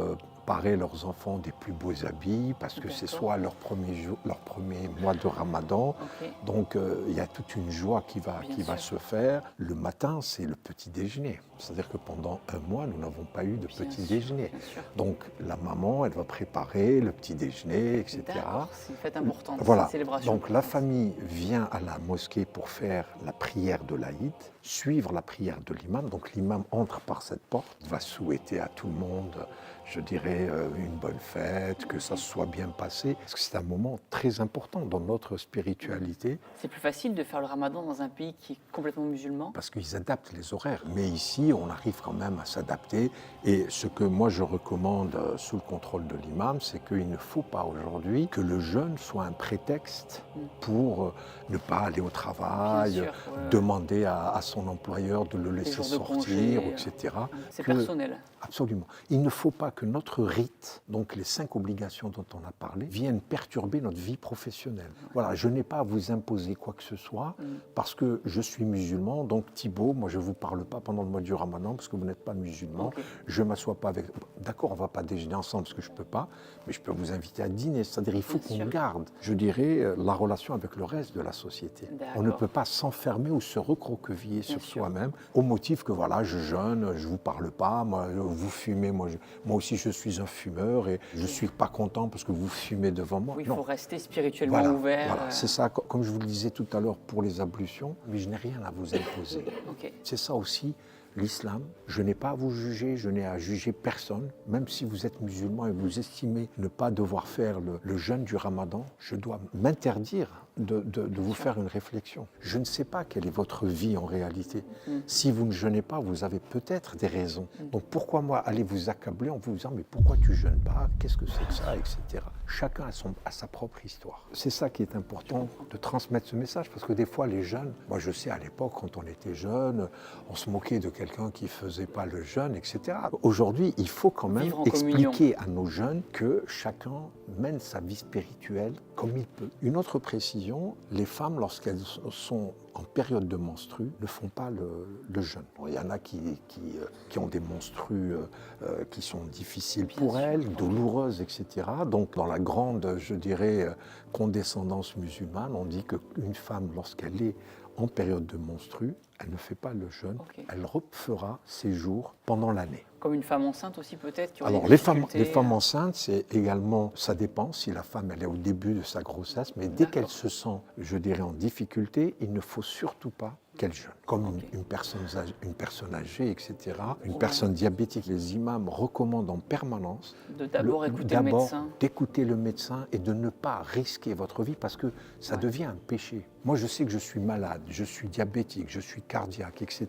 parer leurs enfants des plus beaux habits parce que c'est soit leur premier mois de Ramadan. Ok. Donc il y a toute une joie qui va se faire. Le matin, c'est le petit déjeuner. C'est-à-dire que pendant un mois, nous n'avons pas eu de petit déjeuner. Bien sûr. Donc la maman, elle va préparer le petit déjeuner, etc. D'accord, c'est une fête importante, Voilà. c'est une célébration. Donc la famille vient à la mosquée pour faire la prière de l'Aïd, suivre la prière de l'imam. Donc l'imam entre par cette porte, va souhaiter à tout le monde, je dirais, une bonne fête, que ça se soit bien passé. Parce que c'est un moment très important dans notre spiritualité. C'est plus facile de faire le Ramadan dans un pays qui est complètement musulman. Parce qu'ils adaptent les horaires. Mais ici, on arrive quand même à s'adapter. Et ce que moi je recommande sous le contrôle de l'imam, c'est qu'il ne faut pas aujourd'hui que le jeûne soit un prétexte pour ne pas aller au travail, Bien sûr, demander à son employeur de le laisser jours de sortir, congé, etc. C'est Que- personnel. Absolument. Il ne faut pas que notre rite, donc les 5 obligations dont on a parlé, viennent perturber notre vie professionnelle. Voilà, je n'ai pas à vous imposer quoi que ce soit parce que je suis musulman. Donc Thibaut, moi je ne vous parle pas pendant le mois du Ramadan parce que vous n'êtes pas musulman. Ok. Je ne m'assois pas avec... D'accord, on ne va pas déjeuner ensemble parce que je ne peux pas, mais je peux vous inviter à dîner. C'est-à-dire il faut Bien qu'on sûr. garde, je dirais, la relation avec le reste de la société. On ne D'accord. peut pas s'enfermer ou se recroqueviller sur sûr. soi-même au motif que voilà, je jeûne, je ne vous parle pas, moi, vous fumez, moi aussi je suis un fumeur et je ne suis pas content parce que vous fumez devant moi. Oui, il Non. faut rester spirituellement Voilà, ouvert. voilà, c'est ça, comme je vous le disais tout à l'heure pour les ablutions, mais je n'ai rien à vous imposer. Ok. C'est ça aussi l'islam. Je n'ai pas à vous juger, je n'ai à juger personne. Même si vous êtes musulman et vous estimez ne pas devoir faire le jeûne du Ramadan, je dois m'interdire de vous faire une réflexion. Je ne sais pas quelle est votre vie en réalité. Si vous ne jeûnez pas, vous avez peut-être des raisons. Donc pourquoi moi aller vous accabler en vous disant mais pourquoi tu jeûnes pas, qu'est-ce que c'est que ça, etc. Chacun a sa propre histoire. C'est ça qui est important de transmettre ce message parce que des fois les jeunes, moi je sais à l'époque quand on était jeune, on se moquait de quelqu'un qui faisait pas le jeûne, etc. Aujourd'hui, il faut quand même Vivre en expliquer à nos jeunes que chacun mène sa vie spirituelle comme il peut. Une autre précision, les femmes, lorsqu'elles sont en période de menstru, ne font pas le jeûne. Bon, il y en a qui ont des menstrues qui sont difficiles pour elles, douloureuses, etc. Donc, dans la grande, je dirais, condescendance musulmane, on dit qu'une femme, lorsqu'elle est en période de menstru, elle ne fait pas le jeûne, Ok. elle refera ses jours pendant l'année. Comme une femme enceinte aussi peut-être qui aurait Alors des les femmes difficultés, enceintes, c'est également, ça dépend si la femme elle est au début de sa grossesse, mais dès qu'elle se sent, je dirais, en difficulté, il ne faut surtout pas qu'elle jeûne. Comme une personne âgée, etc., une personne diabétique. Les imams recommandent en permanence de d'abord écouter le médecin. d'écouter le médecin et de ne pas risquer votre vie parce que ça devient un péché. Moi, je sais que je suis malade, je suis diabétique, je suis cardiaque, etc.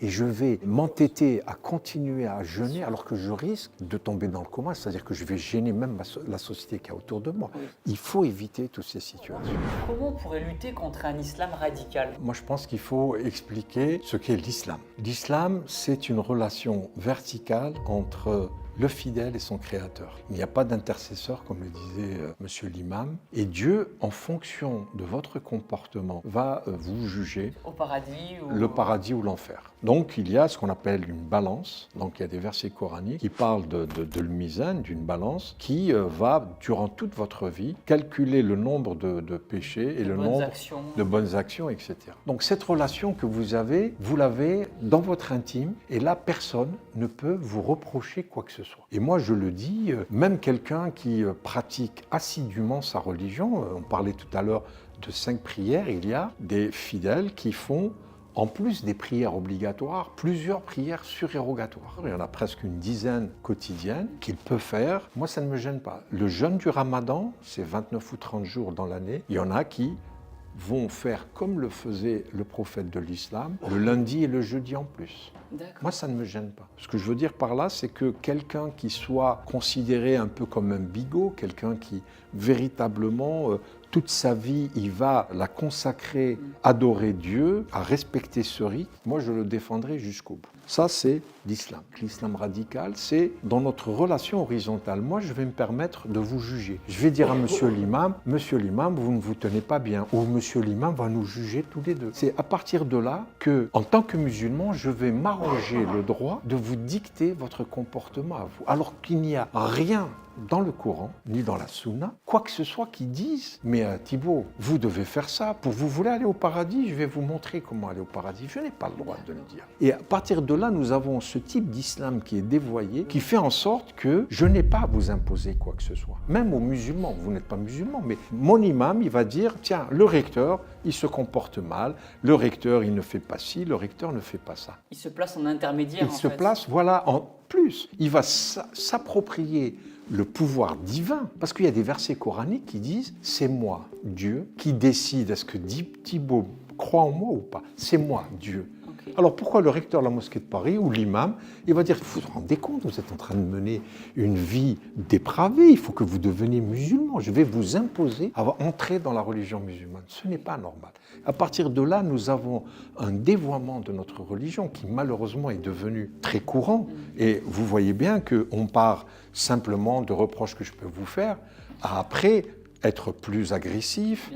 Et je vais m'entêter à continuer à jeûner alors que je risque de tomber dans le coma, c'est-à-dire que je vais gêner même la société qui est autour de moi. Oui. Il faut éviter toutes ces situations. Comment on pourrait lutter contre un islam radical? Moi, je pense qu'il faut expliquer ce qu'est l'islam. L'islam, c'est une relation verticale entre le fidèle et son créateur. Il n'y a pas d'intercesseur, comme le disait monsieur l'imam. Et Dieu, en fonction de votre comportement, va vous juger Au paradis ou... le paradis ou l'enfer. Donc, il y a ce qu'on appelle une balance. Donc, il y a des versets coraniques qui parlent de l'mizan, d'une balance, qui va, durant toute votre vie, calculer le nombre de péchés et le nombre de bonnes actions, etc. Donc, cette relation que vous l'avez dans votre intime, et là, personne ne peut vous reprocher quoi que ce soit. Et moi, je le dis, même quelqu'un qui pratique assidûment sa religion, on parlait tout à l'heure de 5 prières, il y a des fidèles qui font en plus des prières obligatoires, plusieurs prières surérogatoires. Il y en a presque une dizaine quotidiennes qu'il peut faire. Moi, ça ne me gêne pas. Le jeûne du Ramadan, c'est 29 ou 30 jours dans l'année. Il y en a qui vont faire comme le faisait le prophète de l'islam, le lundi et le jeudi en plus. Moi, ça ne me gêne pas. Ce que je veux dire par là, c'est que quelqu'un qui soit considéré un peu comme un bigot, quelqu'un qui véritablement, toute sa vie, il va la consacrer, adorer Dieu, à respecter ce rite, moi, je le défendrai jusqu'au bout. Ça, c'est l'islam. L'islam radical, c'est dans notre relation horizontale. Moi, je vais me permettre de vous juger. Je vais dire à monsieur l'imam, vous ne vous tenez pas bien, ou monsieur l'imam va nous juger tous les deux. C'est à partir de là que, en tant que musulman, je vais m'arroger le droit de vous dicter votre comportement à vous. Alors qu'il n'y a rien dans le Coran, ni dans la Sunna, quoi que ce soit qui dise « Mais Thibaut, vous devez faire ça, vous voulez aller au paradis, je vais vous montrer comment aller au paradis. » Je n'ai pas le droit de le dire. Et à partir de là, nous avons ce type d'islam qui est dévoyé, qui fait en sorte que je n'ai pas à vous imposer quoi que ce soit. Même aux musulmans, vous n'êtes pas musulman, mais mon imam, il va dire « Tiens, le recteur, il se comporte mal, le recteur, il ne fait pas ci, le recteur ne fait pas ça. » Il se place en intermédiaire, Il se place, voilà, en plus. Il va s'approprier le pouvoir divin, parce qu'il y a des versets coraniques qui disent « C'est moi, Dieu, qui décide, est-ce que Thibaut croit en moi ou pas? C'est moi, Dieu. » Alors pourquoi le recteur de la mosquée de Paris ou l'imam, il va dire, vous vous rendez compte, vous êtes en train de mener une vie dépravée, il faut que vous deveniez musulman, je vais vous imposer à entrer dans la religion musulmane. Ce n'est pas normal. À partir de là, nous avons un dévoiement de notre religion qui malheureusement est devenu très courant. Et vous voyez bien qu'on part simplement de reproches que je peux vous faire à après être plus agressif,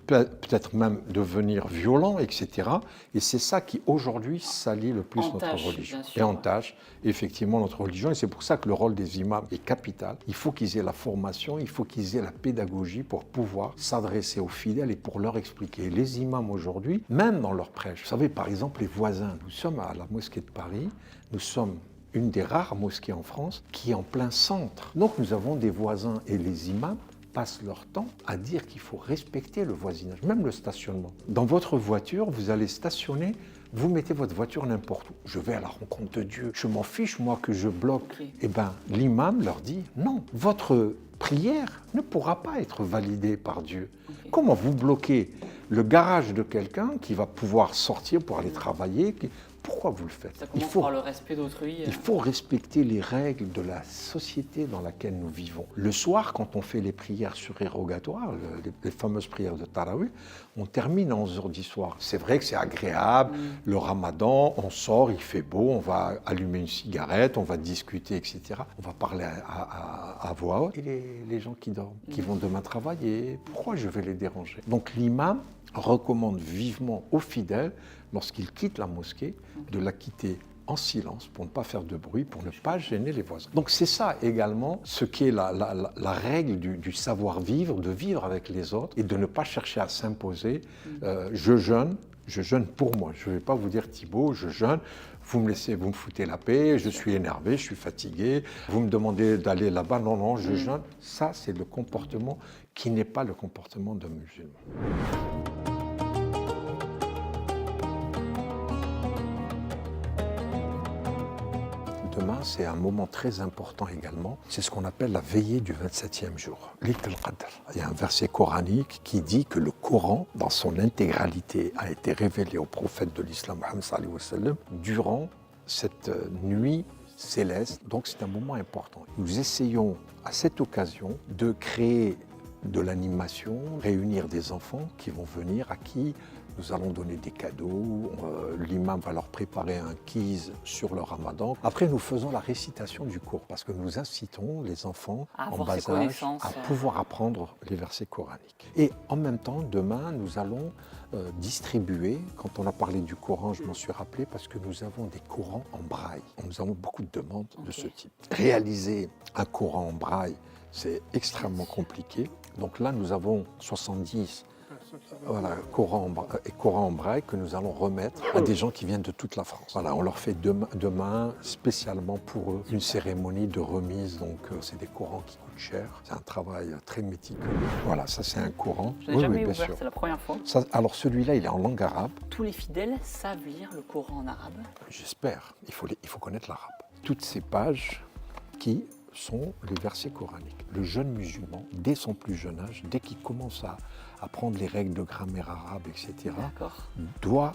peut-être même devenir violent, etc. Et c'est ça qui, aujourd'hui, salit le plus notre religion. Et entache, effectivement, notre religion. Et c'est pour ça que le rôle des imams est capital. Il faut qu'ils aient la formation, il faut qu'ils aient la pédagogie pour pouvoir s'adresser aux fidèles et pour leur expliquer. Les imams, aujourd'hui, même dans leur prêche, vous savez, par exemple, les voisins, nous sommes à la mosquée de Paris, nous sommes une des rares mosquées en France qui est en plein centre. Donc, nous avons des voisins et les imams passent leur temps à dire qu'il faut respecter le voisinage, même le stationnement. Dans votre voiture, vous allez stationner, vous mettez votre voiture n'importe où. Je vais à la rencontre de Dieu, je m'en fiche, moi, que je bloque. Eh bien, l'imam leur dit, non, votre prière ne pourra pas être validée par Dieu. Comment vous bloquez le garage de quelqu'un qui va pouvoir sortir pour aller travailler? Pourquoi vous le faites? Ça commence par le respect d'autrui. Il faut respecter les règles de la société dans laquelle nous vivons. Le soir, quand on fait les prières surérogatoires, les fameuses prières de Tarawih, on termine à 11h du soir. C'est vrai que c'est agréable, le ramadan, on sort, il fait beau, on va allumer une cigarette, on va discuter, etc. On va parler à voix haute. Et les gens qui dorment, qui vont demain travailler, pourquoi je vais les déranger? Donc l'imam recommande vivement aux fidèles, lorsqu'ils quittent la mosquée, de la quitter en silence pour ne pas faire de bruit, pour ne pas gêner les voisins. Donc c'est ça également ce qui est la règle du savoir-vivre, de vivre avec les autres et de ne pas chercher à s'imposer. Je jeûne pour moi. Je ne vais pas vous dire Thibaut, je jeûne, vous me foutez la paix, je suis énervé, je suis fatigué, vous me demandez d'aller là-bas, non, je jeûne. Ça, c'est le comportement qui n'est pas le comportement d'un musulman. Demain, c'est un moment très important également. C'est ce qu'on appelle la veillée du 27e jour, Layl al-Qadr. Il y a un verset coranique qui dit que le Coran, dans son intégralité, a été révélé au prophète de l'islam, Muhammad sallallahu alayhi wa sallam, durant cette nuit céleste. Donc c'est un moment important. Nous essayons à cette occasion de créer de l'animation, réunir des enfants qui vont venir, à qui nous allons donner des cadeaux, l'imam va leur préparer un quiz sur le ramadan. Après, nous faisons la récitation du cours parce que nous incitons les enfants en bas âge à pouvoir apprendre les versets coraniques. Et en même temps, demain, nous allons distribuer, quand on a parlé du Coran, je m'en suis rappelé, parce que nous avons des Corans en braille. Nous avons beaucoup de demandes de ce type. Réaliser un Coran en braille, c'est extrêmement compliqué. Donc là, nous avons 70 Voilà, Coran en braille que nous allons remettre à des gens qui viennent de toute la France. Voilà, on leur fait demain spécialement pour eux une cérémonie de remise. Donc c'est des Corans qui coûtent cher. C'est un travail très méticuleux. Voilà, ça c'est un Coran. Je n'ai jamais ouvert, c'est la première fois. Ça, alors celui-là, il est en langue arabe. Tous les fidèles savent lire le Coran en arabe? J'espère. Il faut connaître l'arabe. Toutes ces pages qui sont les versets coraniques. Le jeune musulman, dès son plus jeune âge, dès qu'il commence à apprendre les règles de grammaire arabe, etc., doit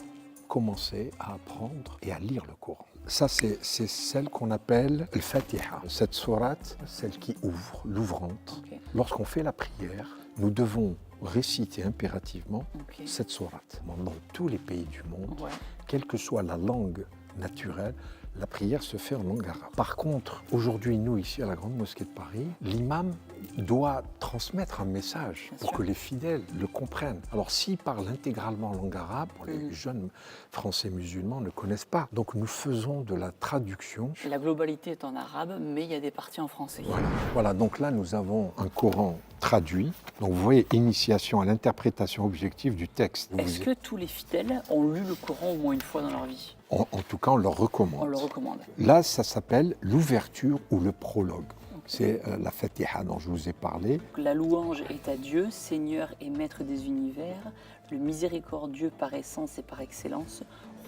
commencer à apprendre et à lire le Coran. Ça, c'est celle qu'on appelle le Fatiha. Cette sourate, celle qui ouvre, l'ouvrante. Okay. Lorsqu'on fait la prière, nous devons réciter impérativement cette sourate. Dans tous les pays du monde, quelle que soit la langue naturelle, la prière se fait en langue arabe. Par contre, aujourd'hui, nous, ici à la Grande Mosquée de Paris, l'imam doit transmettre un message pour que les fidèles le comprennent. Alors, s'il parle intégralement en langue arabe, les jeunes Français musulmans ne connaissent pas. Donc, nous faisons de la traduction. La globalité est en arabe, mais il y a des parties en français. Voilà. Donc là, nous avons un Coran traduit. Donc, vous voyez, initiation à l'interprétation objective du texte. Est-ce que tous les fidèles ont lu le Coran au moins une fois dans leur vie? En tout cas, on leur recommande. On le recommande. Là, ça s'appelle l'ouverture ou le prologue. C'est la Fatiha dont je vous ai parlé. La louange est à Dieu, Seigneur et Maître des univers, le miséricordieux par essence et par excellence,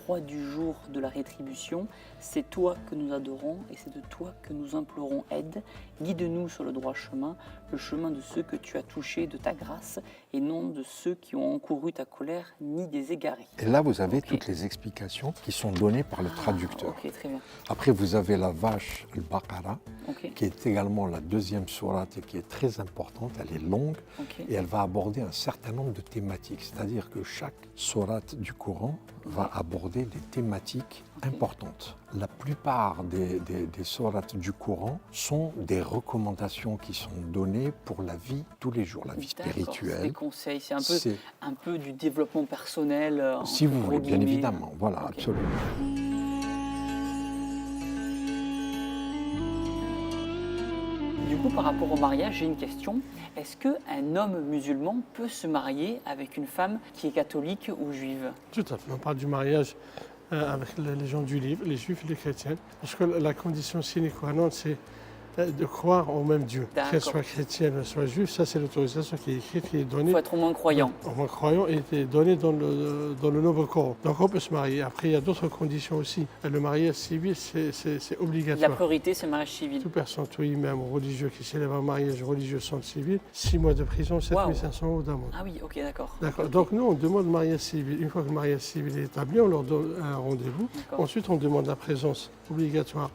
Roi du jour de la rétribution. C'est toi que nous adorons et c'est de toi que nous implorons aide. Guide-nous sur le droit chemin, le chemin de ceux que tu as touchés de ta grâce et non de ceux qui ont encouru ta colère ni des égarés. Et là, vous avez toutes les explications qui sont données par le traducteur. Ok, très bien. Après, vous avez la vache, le Baqara, qui est également la deuxième sourate et qui est très importante. Elle est longue et elle va aborder un certain nombre de thématiques. C'est-à-dire que chaque sourate du Coran va aborder des thématiques importantes. La plupart des sourates du Coran sont des recommandations qui sont données pour la vie tous les jours, la vie spirituelle. C'est des conseils, c'est un peu du développement personnel. Si vous voulez, bien évidemment, voilà, absolument. Du coup, par rapport au mariage, j'ai une question. Est-ce qu'un homme musulman peut se marier avec une femme qui est catholique ou juive? Tout à fait. On parle du mariage avec les gens du livre, les juifs et les chrétiens. Parce que la condition sine qua non, c'est de croire au même Dieu. Qu'elle soit chrétienne, soit juive, ça c'est l'autorisation qui est écrite, qui est donnée. Il faut être au moins croyant. Au moins croyant et est donnée dans le Nouveau Coran. Donc on peut se marier. Après, il y a d'autres conditions aussi. Le mariage civil, c'est obligatoire. La priorité, c'est le mariage civil. Toute personne, tout imam ou religieux qui célèbre un mariage religieux sans le civil, 6 mois de prison, 7 500 € d'amende. Ah oui, ok, d'accord. Donc nous, on demande le mariage civil. Une fois que le mariage civil est établi, on leur donne un rendez-vous. Ensuite, on demande la présence obligatoire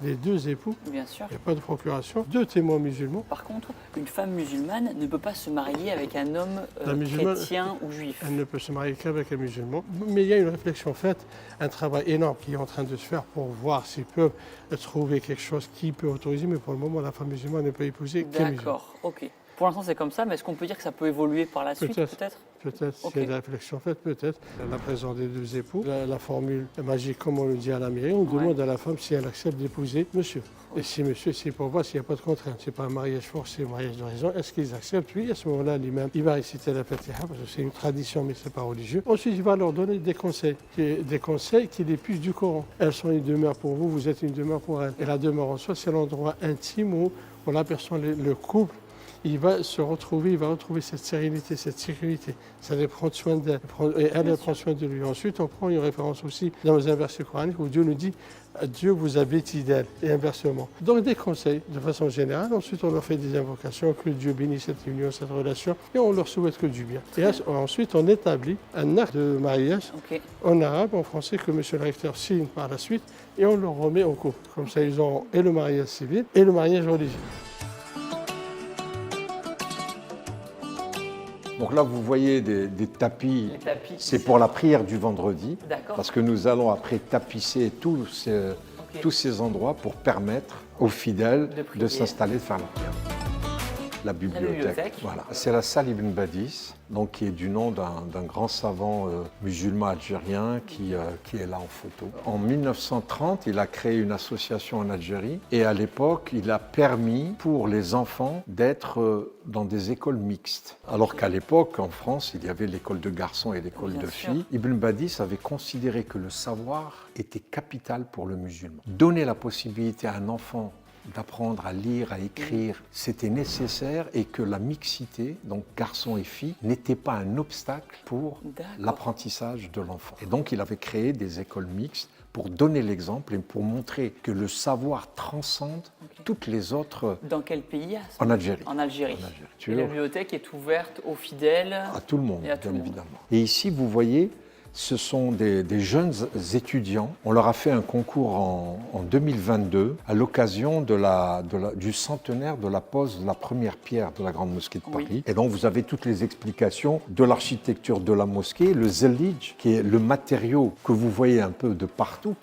des deux époux. Bien sûr. Il n'y a pas de procuration. 2 témoins musulmans. Par contre, une femme musulmane ne peut pas se marier avec un homme chrétien ou juif. Elle ne peut se marier qu'avec un musulman. Mais il y a une réflexion faite, un travail énorme qui est en train de se faire pour voir s'ils peuvent trouver quelque chose qui peut autoriser. Mais pour le moment, la femme musulmane ne peut épouser qu'un musulman. D'accord, ok. Pour l'instant, c'est comme ça, mais est-ce qu'on peut dire que ça peut évoluer par la suite, peut-être? Peut-être, s'il y a des réflexions faites, peut-être. La présence des 2 époux, la formule magique, comme on le dit à la mairie, on demande à la femme si elle accepte d'épouser monsieur. Et si monsieur, c'est pour voir s'il n'y a pas de contrainte. Ce n'est pas un mariage forcé, un mariage de raison. Est-ce qu'ils acceptent? Oui, à ce moment-là, l'imam, il va réciter la Fatiha, parce que c'est une tradition, mais ce n'est pas religieux. Ensuite, il va leur donner des conseils qui les puissent du Coran. Elles sont une demeure pour vous, vous êtes une demeure pour elles. Et la demeure en soi, c'est l'endroit intime où la personne, le couple, il va se retrouver, il va retrouver cette sérénité, cette sécurité. Ça va prendre soin d'elle, et elle prend soin de lui. Ensuite, on prend une référence aussi dans un verset coranique où Dieu nous dit « Dieu vous a vêtis d'elle » et inversement. Donc des conseils de façon générale. Ensuite, on leur fait des invocations, que Dieu bénisse cette union, cette relation, et on leur souhaite que du bien. Et ensuite, on établit un acte de mariage en arabe, en français, que monsieur le recteur signe par la suite, et on leur remet au couple. Comme ça, ils ont et le mariage civil et le mariage religieux. Donc là, vous voyez des tapis, c'est pour la prière du vendredi, parce que nous allons après tapisser tous ces endroits pour permettre aux fidèles de s'installer, de faire la prière. La bibliothèque. Voilà. C'est la salle Ibn Badis, donc, qui est du nom d'un grand savant musulman algérien qui est là en photo. En 1930, il a créé une association en Algérie et à l'époque, il a permis pour les enfants d'être dans des écoles mixtes. Alors qu'à l'époque, en France, il y avait l'école de garçons et l'école de filles. Ibn Badis avait considéré que le savoir était capital pour le musulman. Donner la possibilité à un enfant d'apprendre à lire, à écrire, c'était nécessaire et que la mixité, donc garçons et filles, n'était pas un obstacle pour l'apprentissage de l'enfant. Et donc il avait créé des écoles mixtes pour donner l'exemple et pour montrer que le savoir transcende toutes les autres... Dans quel pays? En Algérie. En Algérie. Et la bibliothèque est ouverte aux fidèles? À tout le monde, bien évidemment. Et ici, vous voyez, ce sont des jeunes étudiants. On leur a fait un concours en 2022 à l'occasion du centenaire de la pose de la première pierre de la Grande Mosquée de Paris. Et donc vous avez toutes les explications de l'architecture de la mosquée, le zellij, qui est le matériau que vous voyez un peu de partout.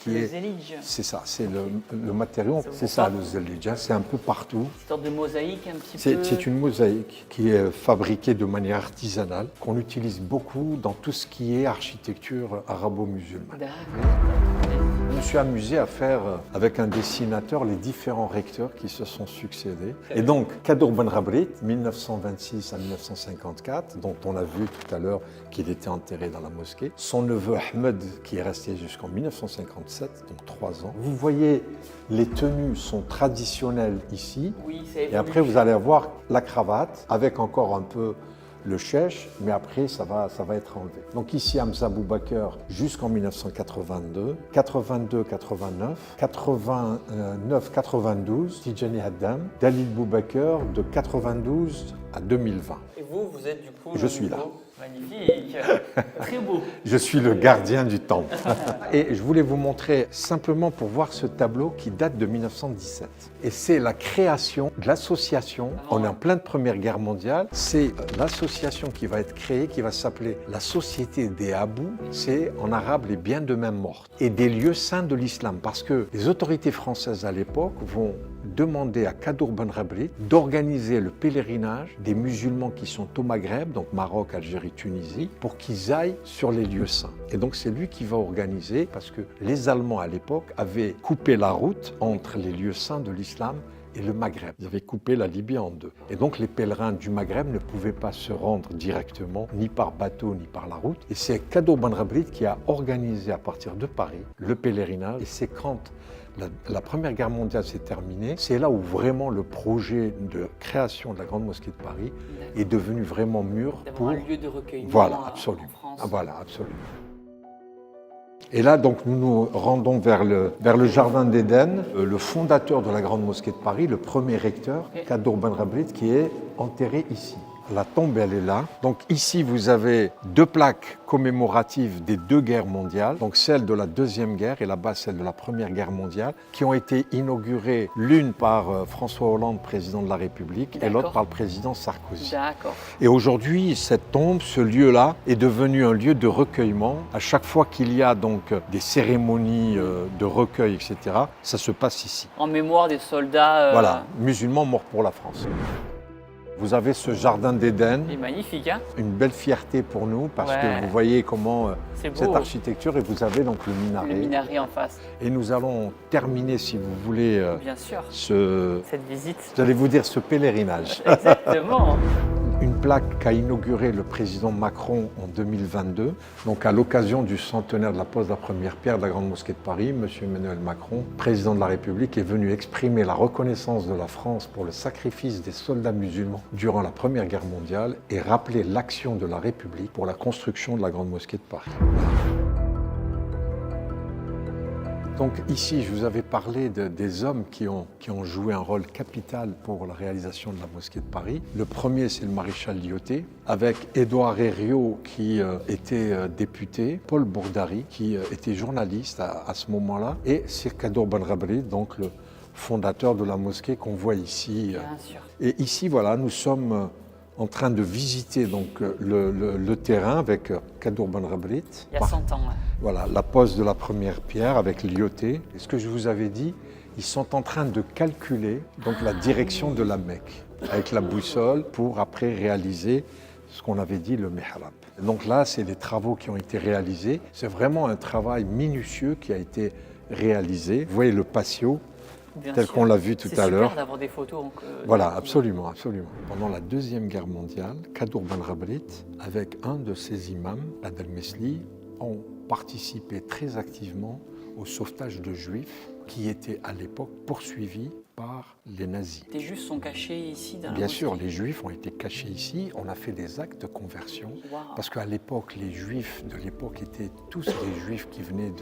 C'est ça, c'est le matériau, c'est ça le zellij, hein, c'est un peu partout. C'est une sorte de mosaïque un petit peu? C'est une mosaïque qui est fabriquée de manière artisanale, qu'on utilise beaucoup dans tout ce qui est architecture arabo-musulmane. Je me suis amusé à faire avec un dessinateur les différents recteurs qui se sont succédés. Et donc, Kadour Ben Rabrit, 1926 à 1954, dont on a vu tout à l'heure qu'il était enterré dans la mosquée. Son neveu Ahmed, qui est resté jusqu'en 1957, donc 3 ans. Vous voyez, les tenues sont traditionnelles ici. Oui, et après, vous allez avoir la cravate, avec encore un peu le chèche, mais après ça va être enlevé. Donc ici Hamza Boubaker jusqu'en 1982, 82, 89, 89, 92, Tijani Haddam, Dalil Boubaker de 92 à 2020. Et vous êtes du coup... Je suis là. Magnifique, très beau. Je suis le gardien du temple. Et je voulais vous montrer simplement pour voir ce tableau qui date de 1917. Et c'est la création de l'association. On est en pleine Première Guerre mondiale. C'est l'association qui va être créée, qui va s'appeler la Société des Abous. C'est en arabe les biens de main morte. Et des lieux saints de l'islam. Parce que les autorités françaises à l'époque vont demander à Kadour Ben Rabrit d'organiser le pèlerinage des musulmans qui sont au Maghreb, donc Maroc, Algérie, Tunisie, pour qu'ils aillent sur les lieux saints. Et donc c'est lui qui va organiser, parce que les Allemands à l'époque avaient coupé la route entre les lieux saints de l'islam et le Maghreb. Ils avaient coupé la Libye en deux. Et donc les pèlerins du Maghreb ne pouvaient pas se rendre directement, ni par bateau, ni par la route. Et c'est Kadour Ben Rabrit qui a organisé à partir de Paris le pèlerinage. Et c'est quand la Première Guerre mondiale s'est terminée, c'est là où vraiment le projet de création de la Grande Mosquée de Paris est devenu vraiment mûr pour un lieu de recueillement. Voilà, absolument. En France. Voilà, absolument. Et là, donc, nous nous rendons vers le Jardin d'Éden, le fondateur de la Grande Mosquée de Paris, le premier recteur, Kadour Ben Rabrit, qui est enterré ici. La tombe, elle est là. Donc ici, vous avez 2 plaques commémoratives des 2 guerres mondiales, donc celle de la Deuxième Guerre et là-bas celle de la Première Guerre mondiale, qui ont été inaugurées l'une par François Hollande, président de la République, et l'autre par le président Sarkozy. D'accord. Et aujourd'hui, cette tombe, ce lieu-là, est devenu un lieu de recueillement. À chaque fois qu'il y a donc des cérémonies de recueil, etc., ça se passe ici. En mémoire des soldats... Voilà, musulmans morts pour la France. Vous avez ce jardin d'Éden. C'est magnifique, hein? Une belle fierté pour nous parce que vous voyez comment cette architecture, et vous avez donc le minaret. Le minaret en face. Et nous allons terminer, si vous voulez, bien sûr, cette visite. J'allais vous dire ce pèlerinage. Exactement. Une plaque qu'a inaugurée le président Macron en 2022. Donc à l'occasion du centenaire de la pose de la première pierre de la Grande Mosquée de Paris, M. Emmanuel Macron, président de la République, est venu exprimer la reconnaissance de la France pour le sacrifice des soldats musulmans durant la Première Guerre mondiale et rappeler l'action de la République pour la construction de la Grande Mosquée de Paris. Donc ici, je vous avais parlé des hommes qui ont joué un rôle capital pour la réalisation de la mosquée de Paris. Le premier, c'est le maréchal Lyautey, avec Édouard Herriot qui était député, Paul Bourdary qui était journaliste à ce moment-là, et Sir Kadour Ben Rabrit, donc le fondateur de la mosquée qu'on voit ici. Bien sûr. Et ici, voilà, nous sommes en train de visiter donc le terrain avec Kadour Ben Rabrit. Il y a 100 ans. Ouais. Voilà, la pose de la première pierre avec Lyautey. Et ce que je vous avais dit, ils sont en train de calculer donc la direction de la Mecque. avec la boussole pour après réaliser ce qu'on avait dit, le mihrab. Donc là, c'est des travaux qui ont été réalisés. C'est vraiment un travail minutieux qui a été réalisé. Vous voyez le patio, Bien tel sûr. qu'on l'a vu tout à l'heure. C'est super d'avoir des photos. Voilà, absolument, absolument. Pendant la Deuxième Guerre mondiale, Kadour Ben Rabrit, avec un de ses imams, Adel Mesli, ont participé très activement au sauvetage de Juifs qui étaient à l'époque poursuivis par les nazis. Les Juifs sont cachés ici dans la Bien mosquée. sûr, les Juifs ont été cachés ici. On a fait des actes de conversion Wow. parce qu'à l'époque, les Juifs de l'époque étaient tous des Juifs qui venaient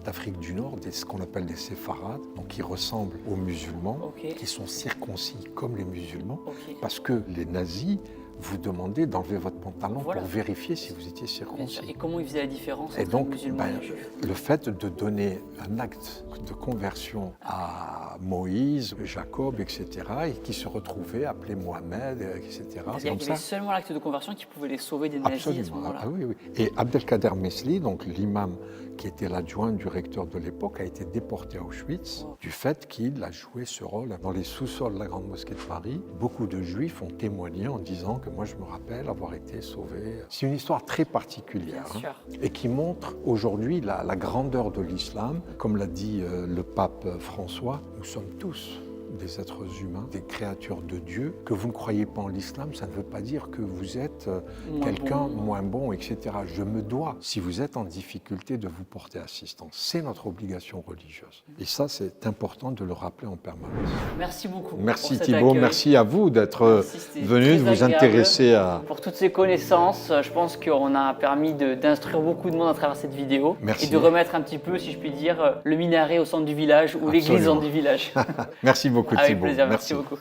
d'Afrique du Nord, ce qu'on appelle des séfarades, donc qui ressemblent aux musulmans, Ok. qui sont circoncis comme les musulmans, Ok. parce que les nazis vous demandaient d'enlever votre pantalon Voilà. pour vérifier si vous étiez Bien sûr. circoncis. Et comment ils faisaient la différence Et entre donc, les musulmans et les juifs? le fait de donner un acte de conversion à Moïse, Jacob, etc., et qui se retrouvaient appelés Mohamed, etc. C'est-à-dire qu'il y avait seulement l'acte de conversion qui pouvait les sauver des nazis à ce Absolument. moment-là. Ah oui, oui. Et Abdelkader Mesli, donc l'imam qui était l'adjoint du recteur de l'époque, a été déporté à Auschwitz du fait qu'il a joué ce rôle dans les sous-sols de la Grande Mosquée de Paris. Beaucoup de Juifs ont témoigné en disant que moi je me rappelle avoir été sauvé. C'est une histoire très particulière Bien sûr. et qui montre aujourd'hui la grandeur de l'islam. Comme l'a dit le pape François, nous sommes tous des êtres humains, des créatures de Dieu. Que vous ne croyez pas en l'islam, ça ne veut pas dire que vous êtes quelqu'un moins bon, etc. Je me dois, si vous êtes en difficulté, de vous porter assistance. C'est notre obligation religieuse. Et ça, c'est important de le rappeler en permanence. Merci beaucoup. Merci pour cet Thibault, accueil. merci à vous d'être Merci, c'était venu, très de vous agréable. intéresser à... Pour toutes ces connaissances, je pense qu'on a permis d'instruire beaucoup de monde à travers cette vidéo. Merci. Et de remettre un petit peu, si je puis dire, le minaret au centre du village ou l'église au Absolument. centre du village. Merci beaucoup Avec Thibault. plaisir, merci beaucoup.